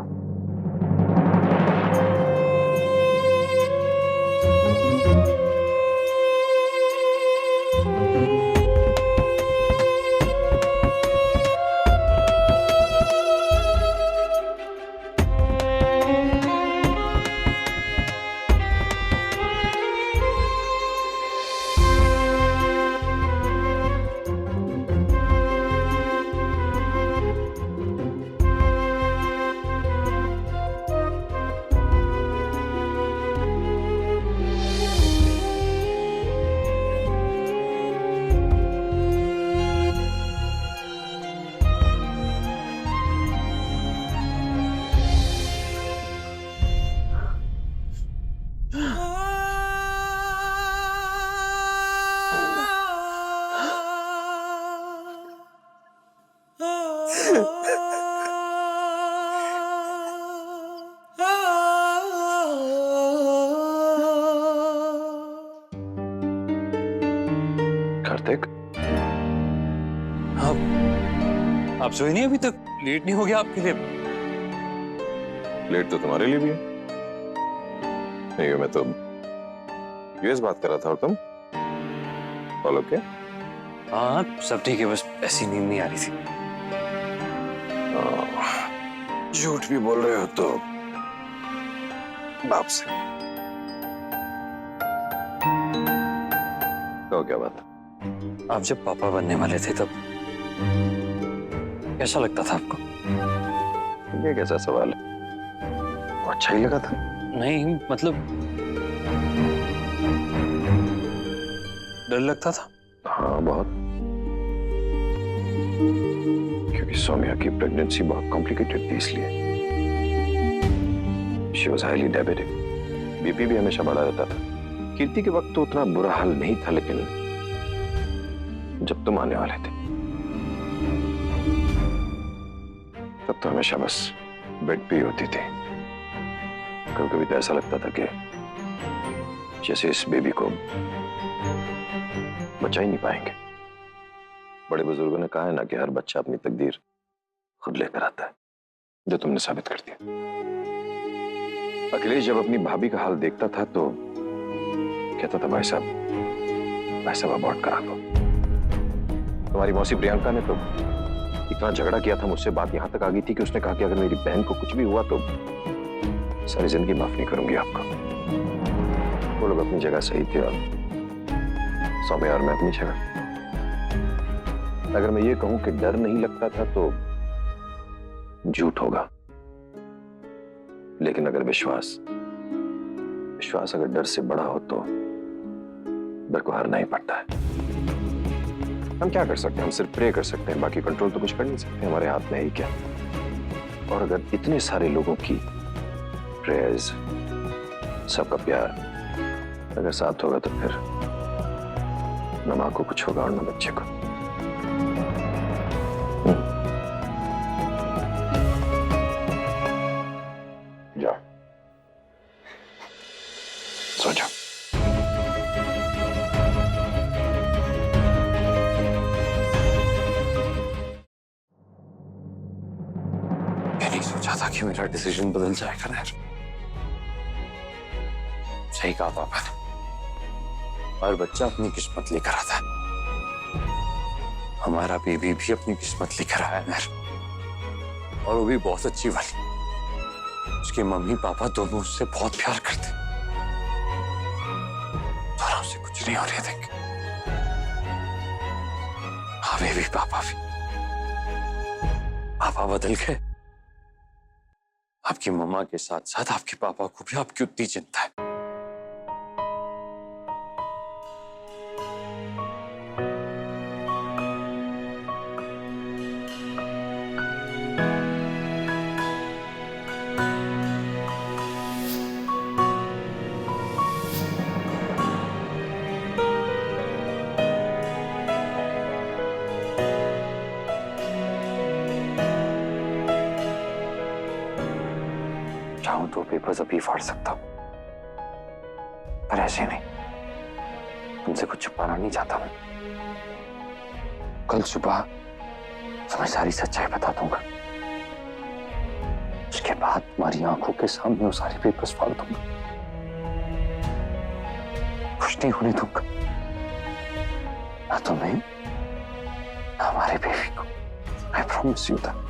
[SPEAKER 7] कार्तिक,
[SPEAKER 10] आप सोए नहीं अभी तक? लेट नहीं हो गया आपके लिए?
[SPEAKER 7] लेट तो तुम्हारे लिए भी है। नहीं, मैं तो यूएस बात कर रहा था और तुम? All okay?
[SPEAKER 10] हाँ सब ठीक है, बस ऐसी नींद नहीं आ रही थी।
[SPEAKER 7] झूठ भी बोल रहे हो तो बाप से। तो क्या बात?
[SPEAKER 10] आप जब पापा बनने वाले थे तब कैसा लगता था आपको?
[SPEAKER 7] ये कैसा सवाल है? अच्छा ही लगा था।
[SPEAKER 10] नहीं मतलब डर लगता था।
[SPEAKER 7] हाँ बहुत, क्योंकि सौम्या की प्रेगनेंसी बहुत कॉम्प्लिकेटेड थी, इसलिए she was highly diabetic. BP भी हमेशा बढ़ा रहता था। कीर्ति के वक्त तो उतना बुरा हाल नहीं था, लेकिन जब तुम आने वाले थे तब तो हमेशा बस बेड पे ही होती थी। कभी कभी तो ऐसा लगता था कि जैसे इस बेबी को बचा ही नहीं पाएंगे। बड़े बुजुर्गों ने कहा है ना कि हर बच्चा अपनी तकदीर खुद लेकर आता है, जो तुमने साबित कर दिया। अखिलेश जब अपनी भाभी का हाल देखता था तो कहता था भाई साहब अबॉर्ट करा दो। तुम्हारी मौसी प्रियंका ने तो इतना झगड़ा किया था मुझसे, बात यहां तक आ गई थी कि उसने कहा कि अगर मेरी बहन को कुछ भी हुआ तो सारी जिंदगी माफ नहीं करूंगी आपको। वो लोग अपनी जगह सही थे और सौम्या और मैं अपनी जगह। अगर मैं ये कहूं कि डर नहीं लगता था तो झूठ होगा, लेकिन अगर विश्वास अगर डर से बड़ा हो तो डर को हारना ही पड़ता है। हम क्या कर सकते हैं? हम सिर्फ प्रे कर सकते हैं, बाकी कंट्रोल तो कुछ कर नहीं सकते। हमारे हाथ में ही क्या। और अगर इतने सारे लोगों की प्रेयर्स, सबका प्यार अगर साथ होगा तो फिर न मां को कुछ होगा और न बच्चे को। जाओ सो जाओ।
[SPEAKER 10] मैंने सोचा था कि मेरा डिसीजन बदल जाएगा ना। सही कहा पापा ने, और बच्चा अपनी किस्मत लेकर आता है। हमारा बेबी भी अपनी किस्मत लेकर आया है, और वो भी बहुत अच्छी वाली। उसके मम्मी पापा दोनों उससे बहुत प्यार करते। और हमसे कुछ नहीं हो रही देख। हमें भी पापा बदल गए। आपकी मम्मा के साथ साथ आपके पापा को भी आपकी उतनी चिंता है। चाहूं तो पेपर्स अभी फाड़ सकता हूं, पर ऐसे नहीं। तुमसे कुछ छुपाना नहीं चाहता मैं। कल सुबह तुम्हें सारी सच्चाई बता दूंगा। उसके बाद तुम्हारी आंखों के सामने वो सारे पेपर्स फाड़ दूंगा। कुछ नहीं होने दूंगा, ना तुम्हें ना हमारे बेबी को। I promise you that.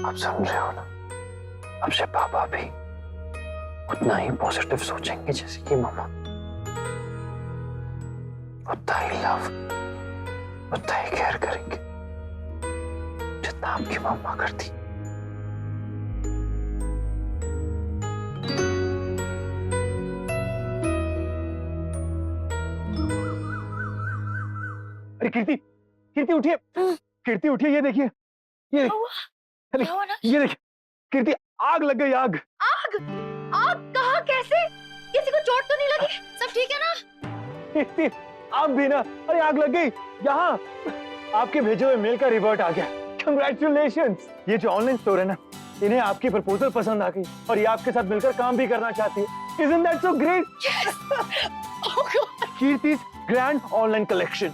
[SPEAKER 10] आप समझ रहे हो ना? अब से पापा भी उतना ही पॉजिटिव सोचेंगे जैसे कि मम्मा। उतना ही लव, उतना ही केयर करेंगे जितना आपकी मम्मा करती।
[SPEAKER 3] अरे कीर्ति उठिए। कीर्ति उठिए, ये देखिए, ये ये देखिए कीर्ति, आग लग गई। आग
[SPEAKER 1] कहाँ, कैसे? किसी को चोट तो नहीं लगी? सब ठीक है ना?
[SPEAKER 3] कीर्ति आप भी ना। अरे आग लग गई यहाँ। आपके भेजे हुए मेल का रिवर्ट आ गया। कंग्रेचुलेशंस। ये जो ऑनलाइन स्टोर है ना, इन्हें आपकी प्रपोजल पसंद आ गई और ये आपके साथ मिलकर काम भी करना चाहती है। Isn't that so great? Kirti's grand online collection.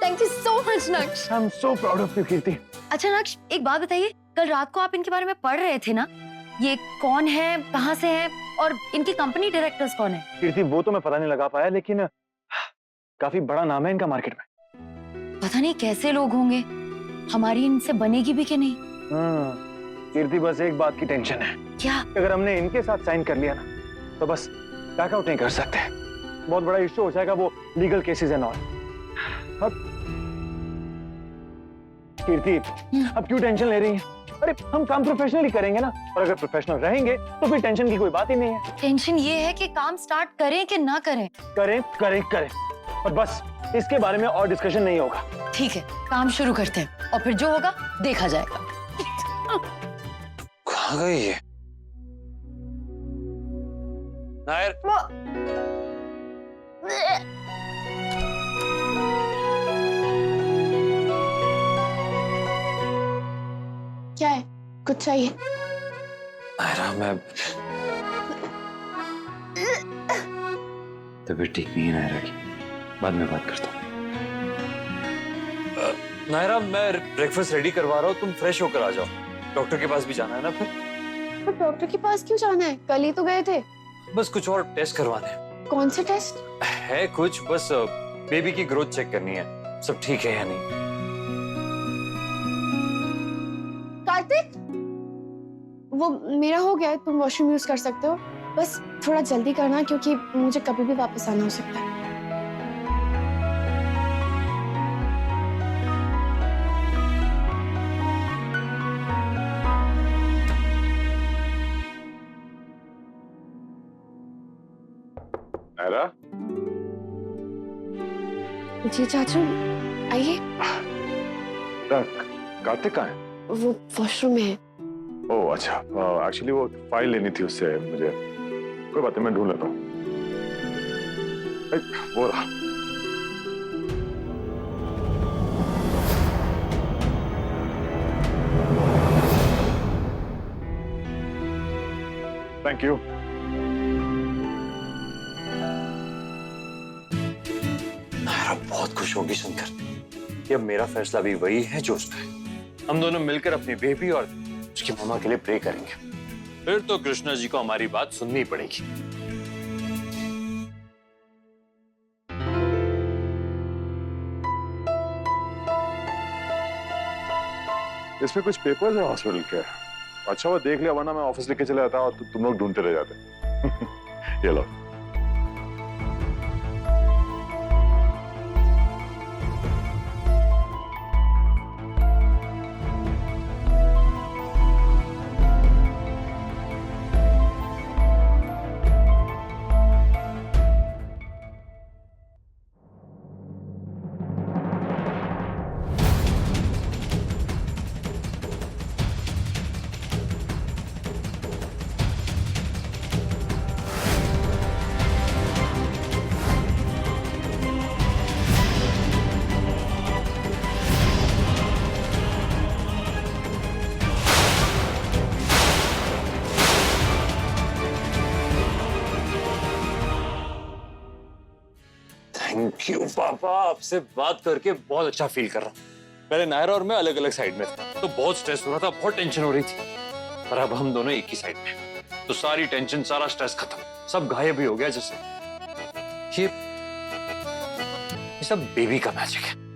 [SPEAKER 1] Thank you so much Naksh.
[SPEAKER 3] I am so proud of you Kirti.
[SPEAKER 1] अच्छा नक्श, एक बात बताइए, कल रात को आप इनके बारे में पढ़ रहे थे ना? ये कौन है, कहाँ से है और इनकी कंपनी डायरेक्टर्स कौन है?
[SPEAKER 3] कीर्ति वो तो मैं पता नहीं लगा पाया, लेकिन काफी बड़ा नाम है इनका मार्केट में।
[SPEAKER 1] पता नहीं कैसे लोग होंगे, हमारी इनसे बनेगी भी कि नहीं।
[SPEAKER 3] कीर्ति बस एक बात की टेंशन है।
[SPEAKER 1] क्या?
[SPEAKER 3] अगर हमने इनके साथ साइन कर लिया ना, तो बस बैकआउट नहीं कर सकते। बहुत बड़ा इश्यू हो जाएगा, वो लीगल केसेस एंड ऑल। कीर्ति अब क्यों टेंशन ले रही है? अरे हम काम प्रोफेशनली करेंगे ना, और अगर प्रोफेशनल रहेंगे तो फिर टेंशन की कोई बात ही नहीं है।
[SPEAKER 1] टेंशन ये है कि काम स्टार्ट करें कि ना करें।
[SPEAKER 3] करें और बस इसके बारे में और डिस्कशन नहीं होगा।
[SPEAKER 1] ठीक है, काम शुरू करते हैं और फिर जो होगा देखा जाएगा।
[SPEAKER 10] कहाँ गई ये? नायर,
[SPEAKER 4] क्या है? कुछ चाहिए?
[SPEAKER 10] नायरा, मैं तबीयत ठीक नहीं है नायरा की, बाद में बात करता हूँ। नायरा, मैं ब्रेकफास्ट रेडी करवा रहा हूँ, तुम फ्रेश होकर आ जाओ। डॉक्टर के पास भी जाना है ना फिर?
[SPEAKER 4] तो डॉक्टर के पास क्यों जाना है? कल ही तो गए थे।
[SPEAKER 10] बस कुछ और टेस्ट करवाने हैं।
[SPEAKER 4] कौन से टेस्ट?
[SPEAKER 10] है कुछ, बस बेबी की ग्रोथ चेक करनी है, सब ठीक है या नहीं।
[SPEAKER 4] कार्तिक, वो मेरा हो गया है, तुम वॉशरूम यूज कर सकते हो। बस थोड़ा जल्दी करना क्योंकि मुझे कभी भी वापस आना हो सकता है।
[SPEAKER 8] नायरा,
[SPEAKER 4] जी चाचू, आइए।
[SPEAKER 8] कार्तिक कहाँ है?
[SPEAKER 4] वो वॉशरूम में है।
[SPEAKER 8] ओह अच्छा, एक्चुअली वो फाइल लेनी थी उससे मुझे। कोई बात नहीं, मैं ढूंढ लेता हूँ। वो रहा। Thank you.
[SPEAKER 10] नायरा बहुत खुश होगी सुनकर कि अब मेरा फैसला भी वही है जो उसका है। हम दोनों मिलकर अपनी बेबी और उसकी मामा के लिए प्रे करेंगे। फिर तो कृष्णा जी को हमारी बात सुननी पड़ेगी।
[SPEAKER 8] इसमें कुछ पेपर्स है हॉस्पिटल के। अच्छा वो देख लिया, वरना मैं ऑफिस लेके चले जाता और तुम लोग ढूंढते रह जाते। ये लो।
[SPEAKER 10] थैंक यू पापा, आपसे बात करके बहुत अच्छा फील कर रहा हूँ। पहले नायरा और मैं अलग अलग साइड में था तो बहुत स्ट्रेस हो रहा था, बहुत टेंशन हो रही थी, पर अब हम दोनों एक ही साइड में, तो सारी टेंशन, सारा स्ट्रेस खत्म, सब गायब ही हो गया जैसे। ये सब बेबी का मैजिक है।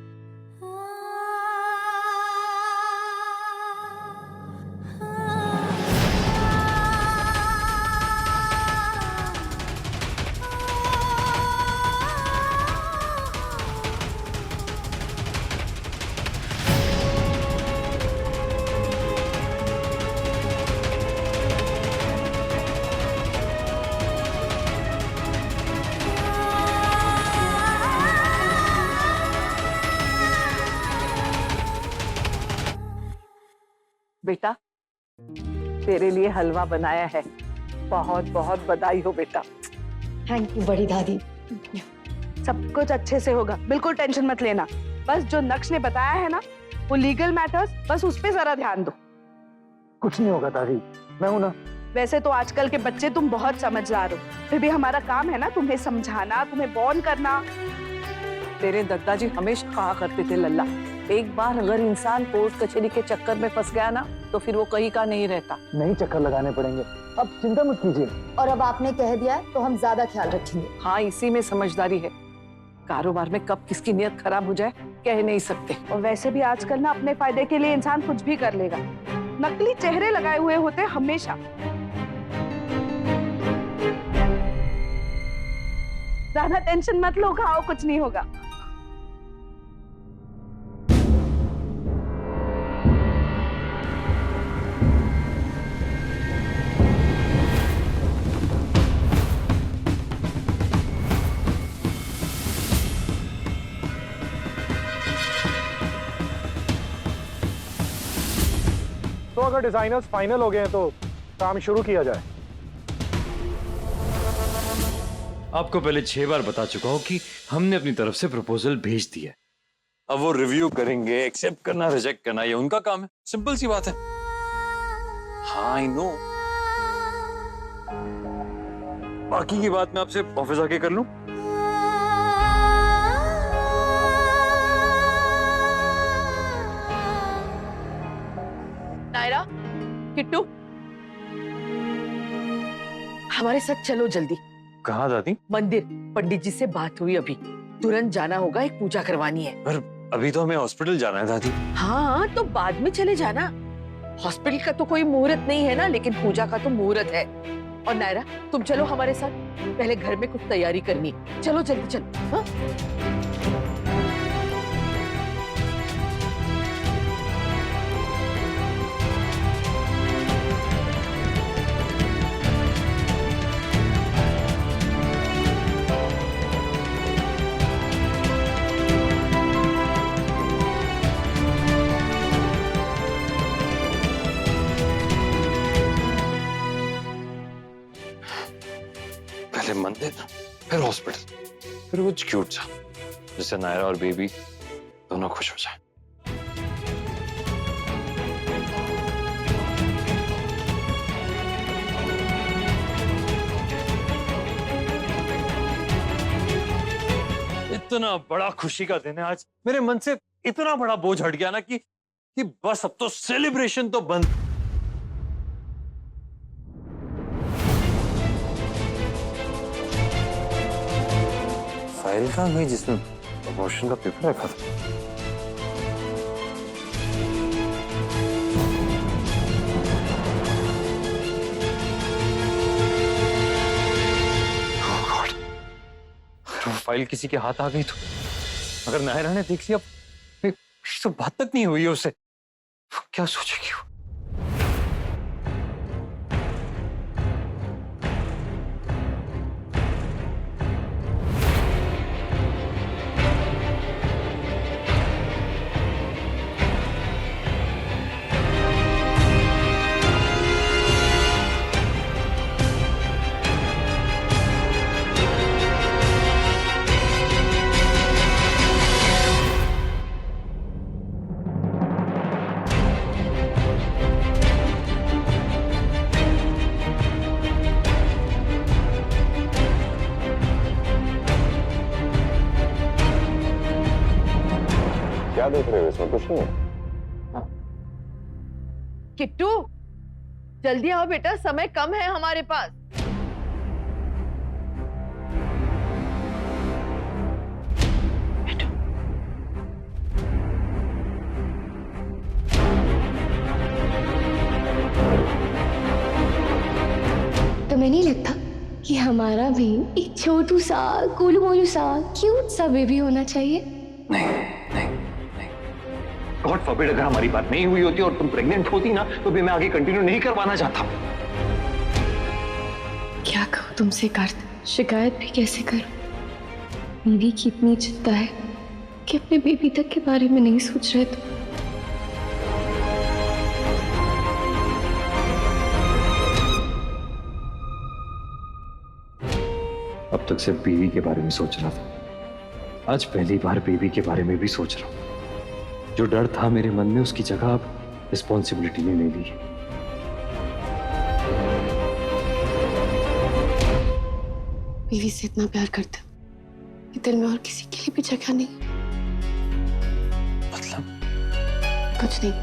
[SPEAKER 14] बेटा तेरे लिए हलवा बनाया है, बहुत बहुत बधाई हो बेटा।
[SPEAKER 1] थैंक यू बड़ी दादी।
[SPEAKER 14] सब कुछ अच्छे से होगा, बिल्कुल टेंशन मत लेना। बस जो नक्श ने बताया है ना, वो लीगल मैटर्स, बस उस पे जरा ध्यान दो।
[SPEAKER 3] कुछ नहीं होगा दादी, मैं हूं ना।
[SPEAKER 14] वैसे तो आजकल के बच्चे तुम बहुत समझदार हो, फिर भी हमारा काम है ना तुम्हें समझाना, तुम्हें बॉर्न करना। तेरे दादाजी हमेशा कहा करते थे लल्ला, एक बार अगर इंसान कोर्ट कचहरी के चक्कर में फंस गया ना तो फिर वो कहीं का नहीं रहता।
[SPEAKER 3] नहीं चक्कर लगाने पड़ेंगे, अब चिंता मत कीजिए।
[SPEAKER 1] और अब आपने कह दिया है तो हम ज्यादा ख्याल रखेंगे।
[SPEAKER 14] हाँ, इसी में समझदारी है। कारोबार में कब किसकी नियत खराब हो जाए कह नहीं सकते। और वैसे भी आजकल ना अपने फायदे के लिए इंसान कुछ भी कर लेगा। नकली चेहरे लगाए हुए होते हमेशा। ज्यादा टेंशन मत लो, खाओ, कुछ नहीं होगा।
[SPEAKER 3] तो अगर डिजाइनर्स फाइनल हो गए हैं तो काम शुरू किया जाए।
[SPEAKER 10] आपको पहले 6 बार बता चुका हूं कि हमने अपनी तरफ से प्रपोजल भेज दिया है। अब वो रिव्यू करेंगे, एक्सेप्ट करना, रिजेक्ट करना, ये उनका काम है। सिंपल सी बात है। हाँ आई नो। बाकी की बात मैं आपसे ऑफिस आके कर लूं।
[SPEAKER 2] नायरा, किट्टू, हमारे साथ चलो जल्दी।
[SPEAKER 10] कहाँ दादी?
[SPEAKER 2] मंदिर, पंडित जी से बात हुई अभी, तुरंत जाना होगा, एक पूजा करवानी है।
[SPEAKER 10] पर अभी तो हमें हॉस्पिटल जाना है दादी।
[SPEAKER 2] हाँ तो बाद में चले जाना, हॉस्पिटल का तो कोई मुहूर्त नहीं है ना, लेकिन पूजा का तो मुहूर्त है। और नायरा तुम चलो हमारे साथ, पहले घर में कुछ तैयारी करनी है। चलो जल्दी चलो। हाँ?
[SPEAKER 10] पहले मंदिर, फिर हॉस्पिटल, फिर कुछ क्यूट सा जिससे नायरा और बेबी दोनों खुश हो जाए। इतना बड़ा खुशी का दिन है आज, मेरे मन से इतना बड़ा बोझ हट गया ना कि बस अब तो सेलिब्रेशन तो बंद। फाइल कहाँ गई जिसमें प्रमोशन का पेपर रखा था? Oh God! अगर वो फाइल किसी के हाथ आ गई तो, अगर नायरा ने देख लिया, मेरी तो बात तक नहीं हुई है उससे, क्या सोचेगी वो?
[SPEAKER 7] क्या देख रहे हो इसमें? कुछ नहीं है।
[SPEAKER 2] किट्टू जल्दी आओ बेटा, समय कम है हमारे पास।
[SPEAKER 4] तुम्हें नहीं लगता कि हमारा भी एक छोटू सा गोलू मोलू सा क्यूट सा बेबी होना चाहिए?
[SPEAKER 5] नहीं, गॉड फॉरबिड, अगर हमारी बात नहीं हुई होती और तुम प्रेग्नेंट होती ना, तो भी मैं आगे कंटिन्यू नहीं करवाना चाहता।
[SPEAKER 4] क्या कहूँ तुमसे कार्तिक, शिकायत भी कैसे करूं? बीवी की इतनी चिंता है कि अपने बेबी तक के बारे में नहीं सोच रहे तुम।
[SPEAKER 5] अब तक सिर्फ बीवी के बारे में सोच रहा था, आज पहली बार बेबी के बारे में भी सोच रहा हूँ। जो डर था मेरे मन में, उसकी जगह अब रिस्पॉन्सिबिलिटी ने ले ली है।
[SPEAKER 4] बीवी से इतना प्यार करते हो कि दिल में और किसी के लिए भी जगह नहीं।
[SPEAKER 5] मतलब?
[SPEAKER 4] कुछ नहीं,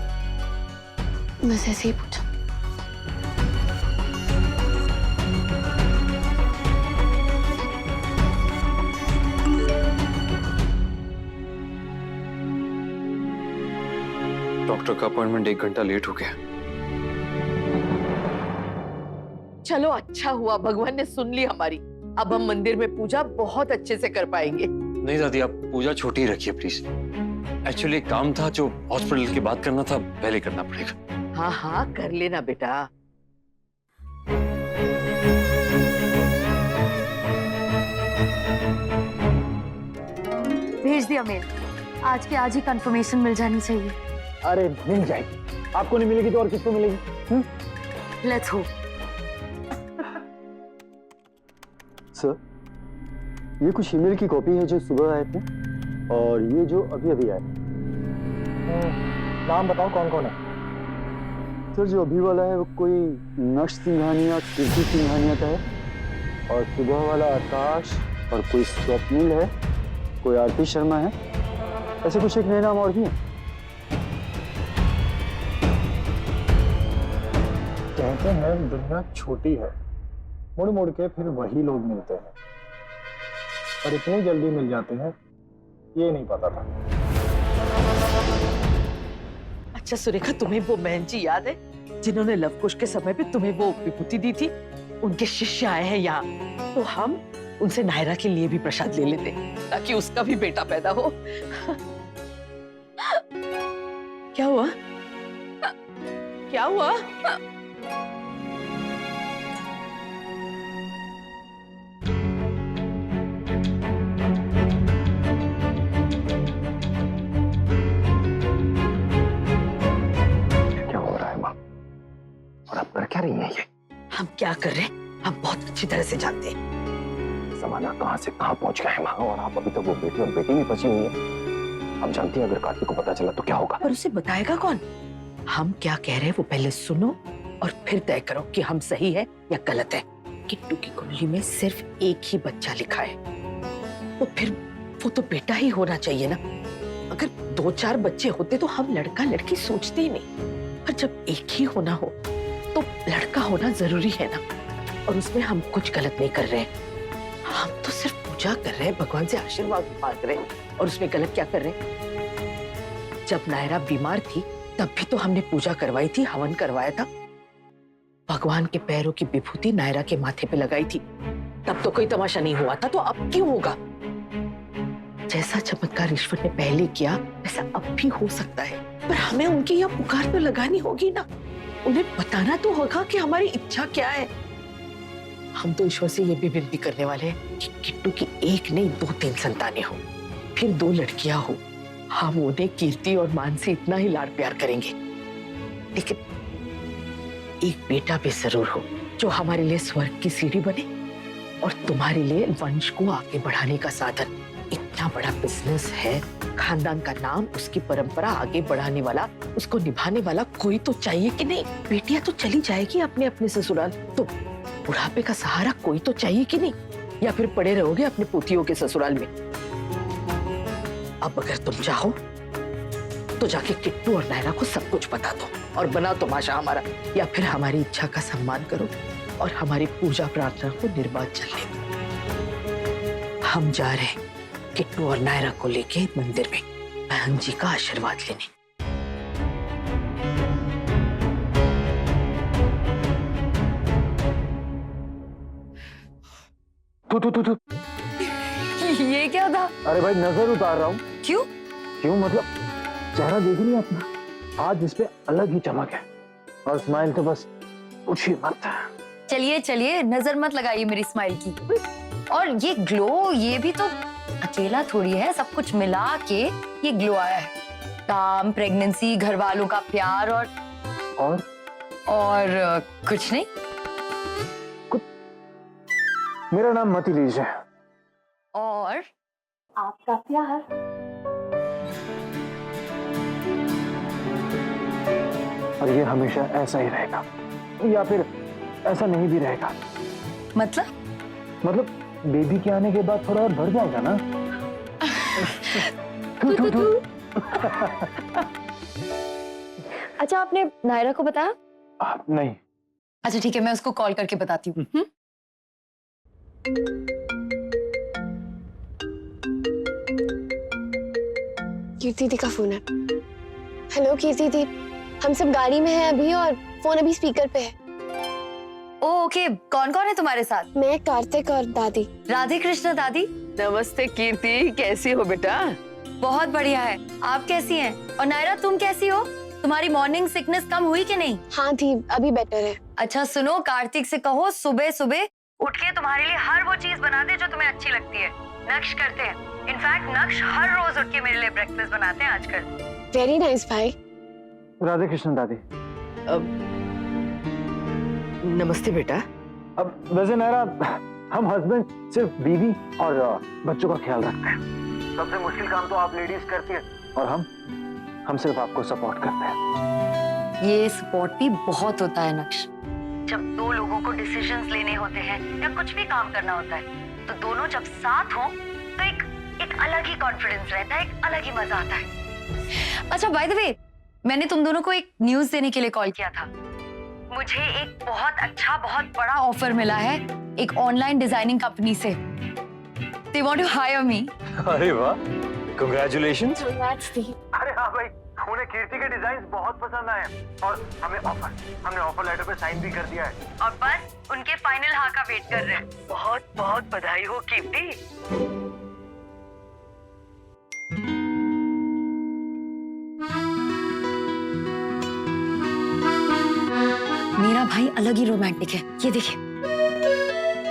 [SPEAKER 4] बस ऐसे ही पूछा।
[SPEAKER 10] डॉक्टर का अपॉइंटमेंट 1 घंटा लेट हो गया।
[SPEAKER 2] चलो अच्छा हुआ, भगवान ने सुन ली हमारी। अब हम मंदिर में पूजा बहुत अच्छे से कर पाएंगे।
[SPEAKER 10] नहीं दादी, आप पूजा छोटी रखिए प्लीज। एक्चुअली काम था जो हॉस्पिटल की बात करना था, पहले करना पड़ेगा।
[SPEAKER 2] हाँ हाँ कर लेना बेटा।
[SPEAKER 1] भेज दिया मेल, आज के आज ही कंफर्मेशन मिल जानी चाहिए।
[SPEAKER 3] अरे मिल जाएगी, आपको नहीं मिलेगी तो और किसको मिलेगी?
[SPEAKER 1] Let's hope.
[SPEAKER 3] सर, ये कुछ ईमेल की कॉपी है जो सुबह आए थे और ये जो अभी अभी आए। नाम बताओ कौन कौन है? सर जो अभी वाला है वो कोई नक्श सिंघानिया, कीर्ति सिंघानिया का है, और सुबह वाला आकाश, और कोई स्वप्निल है, कोई आरती शर्मा है, ऐसे कुछ एक नए नाम और भी है। कहते हैं दुनिया छोटी है, मुड़ मुड़ के फिर वही लोग मिलते हैं, और इतनी जल्दी मिल जाते हैं ये नहीं पता था।
[SPEAKER 2] अच्छा सुरेखा, तुम्हें वो बहन जी याद है जिन्होंने लवकुश के समय पे तुम्हें वो विभूति दी थी? उनके शिष्य आए हैं यहाँ, तो हम उनसे नायरा के लिए भी प्रसाद ले लेते ताकि उसका भी बेटा पैदा हो। क्या हुआ? क्या हुआ?
[SPEAKER 5] क्या रही है ये?
[SPEAKER 2] हम क्या कर रहे हैं हम बहुत अच्छी तरह से जानते हैं।
[SPEAKER 5] जमाना कहां से कहां पहुंच गया है माँ, और आप अभी तक वो बेटी और बेटी में फंसी हुई है। आप जानती हैं अगर कार्तिक को पता चला तो क्या होगा?
[SPEAKER 2] पर उसे बताएगा कौन? हम क्या कह रहे हैं वो पहले सुनो और फिर तय करो कि हम सही है या गलत है। किट्टू की कुंडली में सिर्फ एक ही बच्चा लिखा है, तो फिर वो तो बेटा ही होना चाहिए ना। अगर 2-4 बच्चे होते तो हम लड़का लड़की सोचते ही नहीं, पर जब एक ही होना हो तो लड़का होना जरूरी है ना। और उसमें हम कुछ गलत नहीं कर रहे हैं, हम तो सिर्फ पूजा कर रहे हैं, भगवान से आशीर्वाद मांग रहे हैं और उसमें गलत क्या कर रहे हैं? जब नायरा बीमार थी तब भी तो हमने पूजा करवाई थी, हवन करवाया था, भगवान के पैरों की विभूति नायरा के माथे पे लगाई थी, तब तो कोई तमाशा नहीं हुआ था, तो अब क्यों होगा? जैसा चमत्कार ईश्वर ने पहले किया वैसा अब भी हो सकता है, पर हमें उनकी यह पुकार तो लगानी होगी ना, उन्हें बताना तो होगा कि हमारी इच्छा क्या है। हम तो ईश्वर से ये भी विनती करने वाले हैं कि किट्टू की एक नहीं 2-3 संतानें हो, फिर 2 लड़कियां हो। हम उन्हें कीर्ति और मान से इतना ही लाड प्यार करेंगे, लेकिन एक बेटा भी जरूर हो जो हमारे लिए स्वर्ग की सीढ़ी बने और तुम्हारे लिए वंश को आगे बढ़ाने का साधन। इतना बड़ा बिजनेस है, खानदान का नाम, उसकी परंपरा आगे बढ़ाने वाला, उसको निभाने वाला कोई तो चाहिए कि नहीं? बेटियां तो चली जाएगी अपने अपने ससुराल, तो बुढ़ापे का सहारा कोई तो चाहिए कि नहीं? या फिर पड़े रहोगे अपने पोतियों के ससुराल में? अब अगर तुम चाहो तो जाके किट्टू और नायरा को सब कुछ बता दो और बना तमाशा हमारा, या फिर हमारी इच्छा का सम्मान करो और हमारी पूजा प्रार्थना को निर्बाध चलने दो। हम जा रहे हैं किट्टू और नायरा को लेके मंदिर में बहन जी का आशीर्वाद लेने।
[SPEAKER 3] तू
[SPEAKER 1] ये क्या था?
[SPEAKER 3] अरे भाई नजर उतार रहा हूँ।
[SPEAKER 1] क्यों?
[SPEAKER 3] क्यों मतलब चेहरा देख रही है अपना, आज इस पे अलग ही चमक है और स्माइल तो बस कुछ ही मत।
[SPEAKER 1] चलिए चलिए, नजर मत लगाइए मेरी स्माइल की। और ये ग्लो, ये भी तो अकेला थोड़ी है, सब कुछ मिला के ये ग्लो आया है। काम, प्रेगनेंसी, घर वालों का प्यार और कुछ नहीं।
[SPEAKER 3] मेरा नाम मत लीजिए।
[SPEAKER 1] और आपका प्यार।
[SPEAKER 3] और ये हमेशा ऐसा ही रहेगा या फिर ऐसा नहीं भी रहेगा? मतलब बेबी के आने के बाद थोड़ा और बढ़ जाएगा ना।
[SPEAKER 1] अच्छा, आपने नायरा को बताया?
[SPEAKER 3] नहीं।
[SPEAKER 1] अच्छा ठीक है, मैं उसको कॉल करके बताती हूँ।
[SPEAKER 4] कीर्ति दी का फोन है। हेलो कीर्ति दी, हम सब गाड़ी में हैं अभी और फोन अभी स्पीकर पे है।
[SPEAKER 1] ओके, कौन कौन है तुम्हारे साथ?
[SPEAKER 4] मैं, कार्तिक और दादी।
[SPEAKER 1] राधे कृष्ण दादी।
[SPEAKER 2] नमस्ते कीर्ति, कैसी हो बेटा?
[SPEAKER 1] बहुत बढ़िया है, आप कैसी हैं? और नायरा तुम कैसी हो? तुम्हारी मॉर्निंग सिकनेस कम हुई कि नहीं?
[SPEAKER 4] हाँ थी, अभी बेटर है।
[SPEAKER 1] अच्छा सुनो, कार्तिक से कहो सुबह सुबह उठ के तुम्हारे लिए हर वो चीज बना दे जो तुम्हें अच्छी लगती है। नक्श करते हैं, इनफैक्ट नक्श हर रोज उठ के मेरे लिए ब्रेकफास्ट बनाते हैं आजकल।
[SPEAKER 4] वेरी नाइस भाई।
[SPEAKER 3] राधे कृष्ण दादी।
[SPEAKER 2] नमस्ते बेटा।
[SPEAKER 3] अब वैसे नायरा, हम हस्बैंड सिर्फ बीवी और बच्चों का ख्याल रखते हैं। सबसे मुश्किल काम तो आप लेडीज करती है और हम सिर्फ आपको सपोर्ट करते हैं।
[SPEAKER 1] ये सपोर्ट भी बहुत होता है नक्श। जब 2 लोगों को डिसीजंस लेने होते हैं या कुछ भी काम करना होता है, तो दोनों जब साथ हो तो एक अलग ही कॉन्फिडेंस रहता है, एक अलग ही मजा आता है। अच्छा बाय द वे, मैंने तुम दोनों को एक न्यूज देने के लिए कॉल किया था। मुझे एक बहुत अच्छा, बहुत बड़ा ऑफर मिला है एक ऑनलाइन डिजाइनिंग कंपनी से। They want to hire me.
[SPEAKER 5] अरे वाह, congratulations.
[SPEAKER 3] अरे हाँ भाई, उन्हें कीर्ति के डिजाइन बहुत पसंद आए और हमने ऑफर लेटर पे साइन भी कर दिया है
[SPEAKER 1] और बस उनके फाइनल हाँ का वेट कर रहे हैं।
[SPEAKER 2] बहुत बहुत बधाई हो कीर्ति।
[SPEAKER 1] मेरा भाई अलग ही रोमांटिक है, ये देखिए।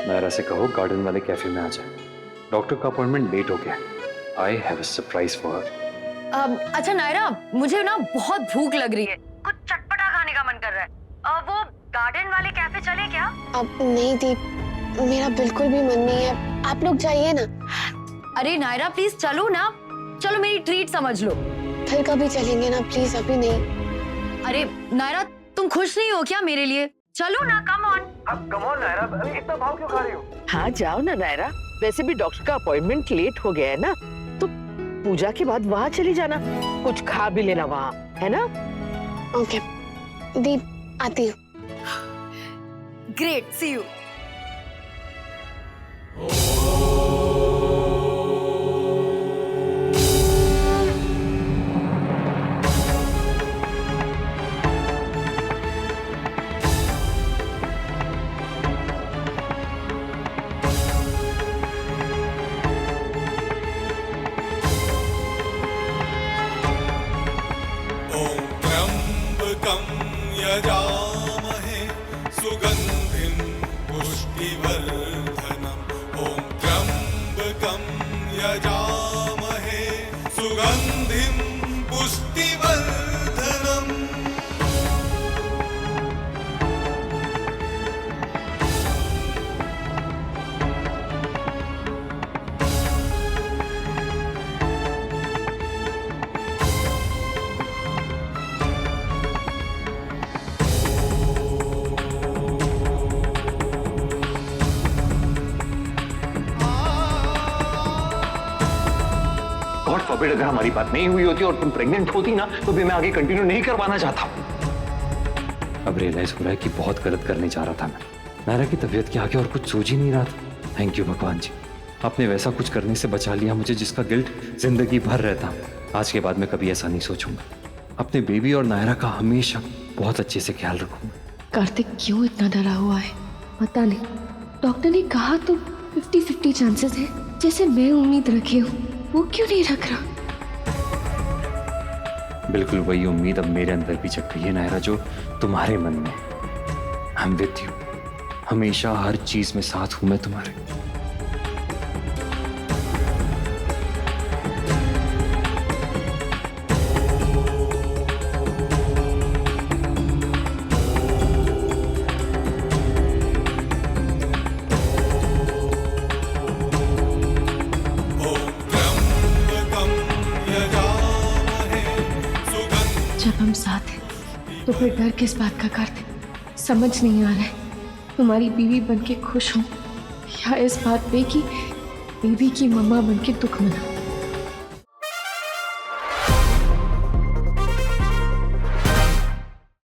[SPEAKER 5] नायरा से कहो गार्डन वाले कैफे में आ जाए, डॉक्टर का अपॉइंटमेंट लेट हो गया। I have a surprise for her.
[SPEAKER 1] अच्छा नायरा, मुझे ना बहुत भूख लग रही है, कुछ चटपटा खाने का मन कर रहा है। वो गार्डन वाले कैफे चले क्या?
[SPEAKER 4] अब नहीं दीप, मेरा बिल्कुल भी मन नहीं है, आप लोग जाइए ना।
[SPEAKER 1] अरे नायरा प्लीज चलो ना, चलो मेरी ट्रीट समझ लो।
[SPEAKER 4] फिर कभी चलेंगे ना, प्लीज अभी नहीं।
[SPEAKER 1] अरे नायरा तुम खुश नहीं हो क्या मेरे लिए? चलो ना, कम ऑन।
[SPEAKER 3] अब कम ऑन नायरा, अरे इतना भाव क्यों खा रही हो?
[SPEAKER 2] हाँ जाओ ना नायरा, वैसे भी डॉक्टर का अपॉइंटमेंट लेट हो गया है ना, तो पूजा के बाद वहाँ चली जाना, कुछ खा भी लेना वहाँ, है ना?
[SPEAKER 4] ओके दीप, आती हूँ।
[SPEAKER 1] Great, see you.
[SPEAKER 17] यजामहे सुगन्धिं पुष्टिवर्धनम् ॐ त्र्यम्बकं यजामहे सुगन्धिं पुष्टिवर्धनम्।
[SPEAKER 10] गॉड फॉरबिड अगर हमारी बात नहीं हुई होती और तुम प्रेग्नेंट होती ना तो भी मैं आगे कंटिन्यू नहीं करवाना चाहता। अब रियलाइज हो रहा है कि बहुत गलत करने जा रहा था मैं। नायरा की तबीयत के आगे और कुछ सोच ही नहीं रहा था। थैंक यू भगवान जी, आपने वैसा कुछ करने से बचा लिया मुझे जिसका गिल्ट जिंदगी भर रहता। आज के बाद मैं कभी ऐसा नहीं सोचूंगा। अपने बेबी और नायरा का हमेशा बहुत अच्छे से ख्याल रखूंगा।
[SPEAKER 4] कार्तिक क्यों इतना डरा हुआ है पता नहीं। डॉक्टर ने कहा तो 50-50 चांसेस है, जैसे मैं उम्मीद रखी हूँ वो क्यों नहीं रख रहा।
[SPEAKER 10] बिल्कुल वही उम्मीद अब मेरे अंदर भी जग गई है नायरा, जो तुम्हारे मन में। आई एम विद यू, हमेशा हर चीज में साथ हूं मैं तुम्हारे।
[SPEAKER 4] जब हम साथ हैं तो फिर डर किस बात का करते, समझ नहीं आ रहा है। तुम्हारी बीवी बनके खुश हूं या इस बात पे कि बेबी की मम्मा बनके दुख मना।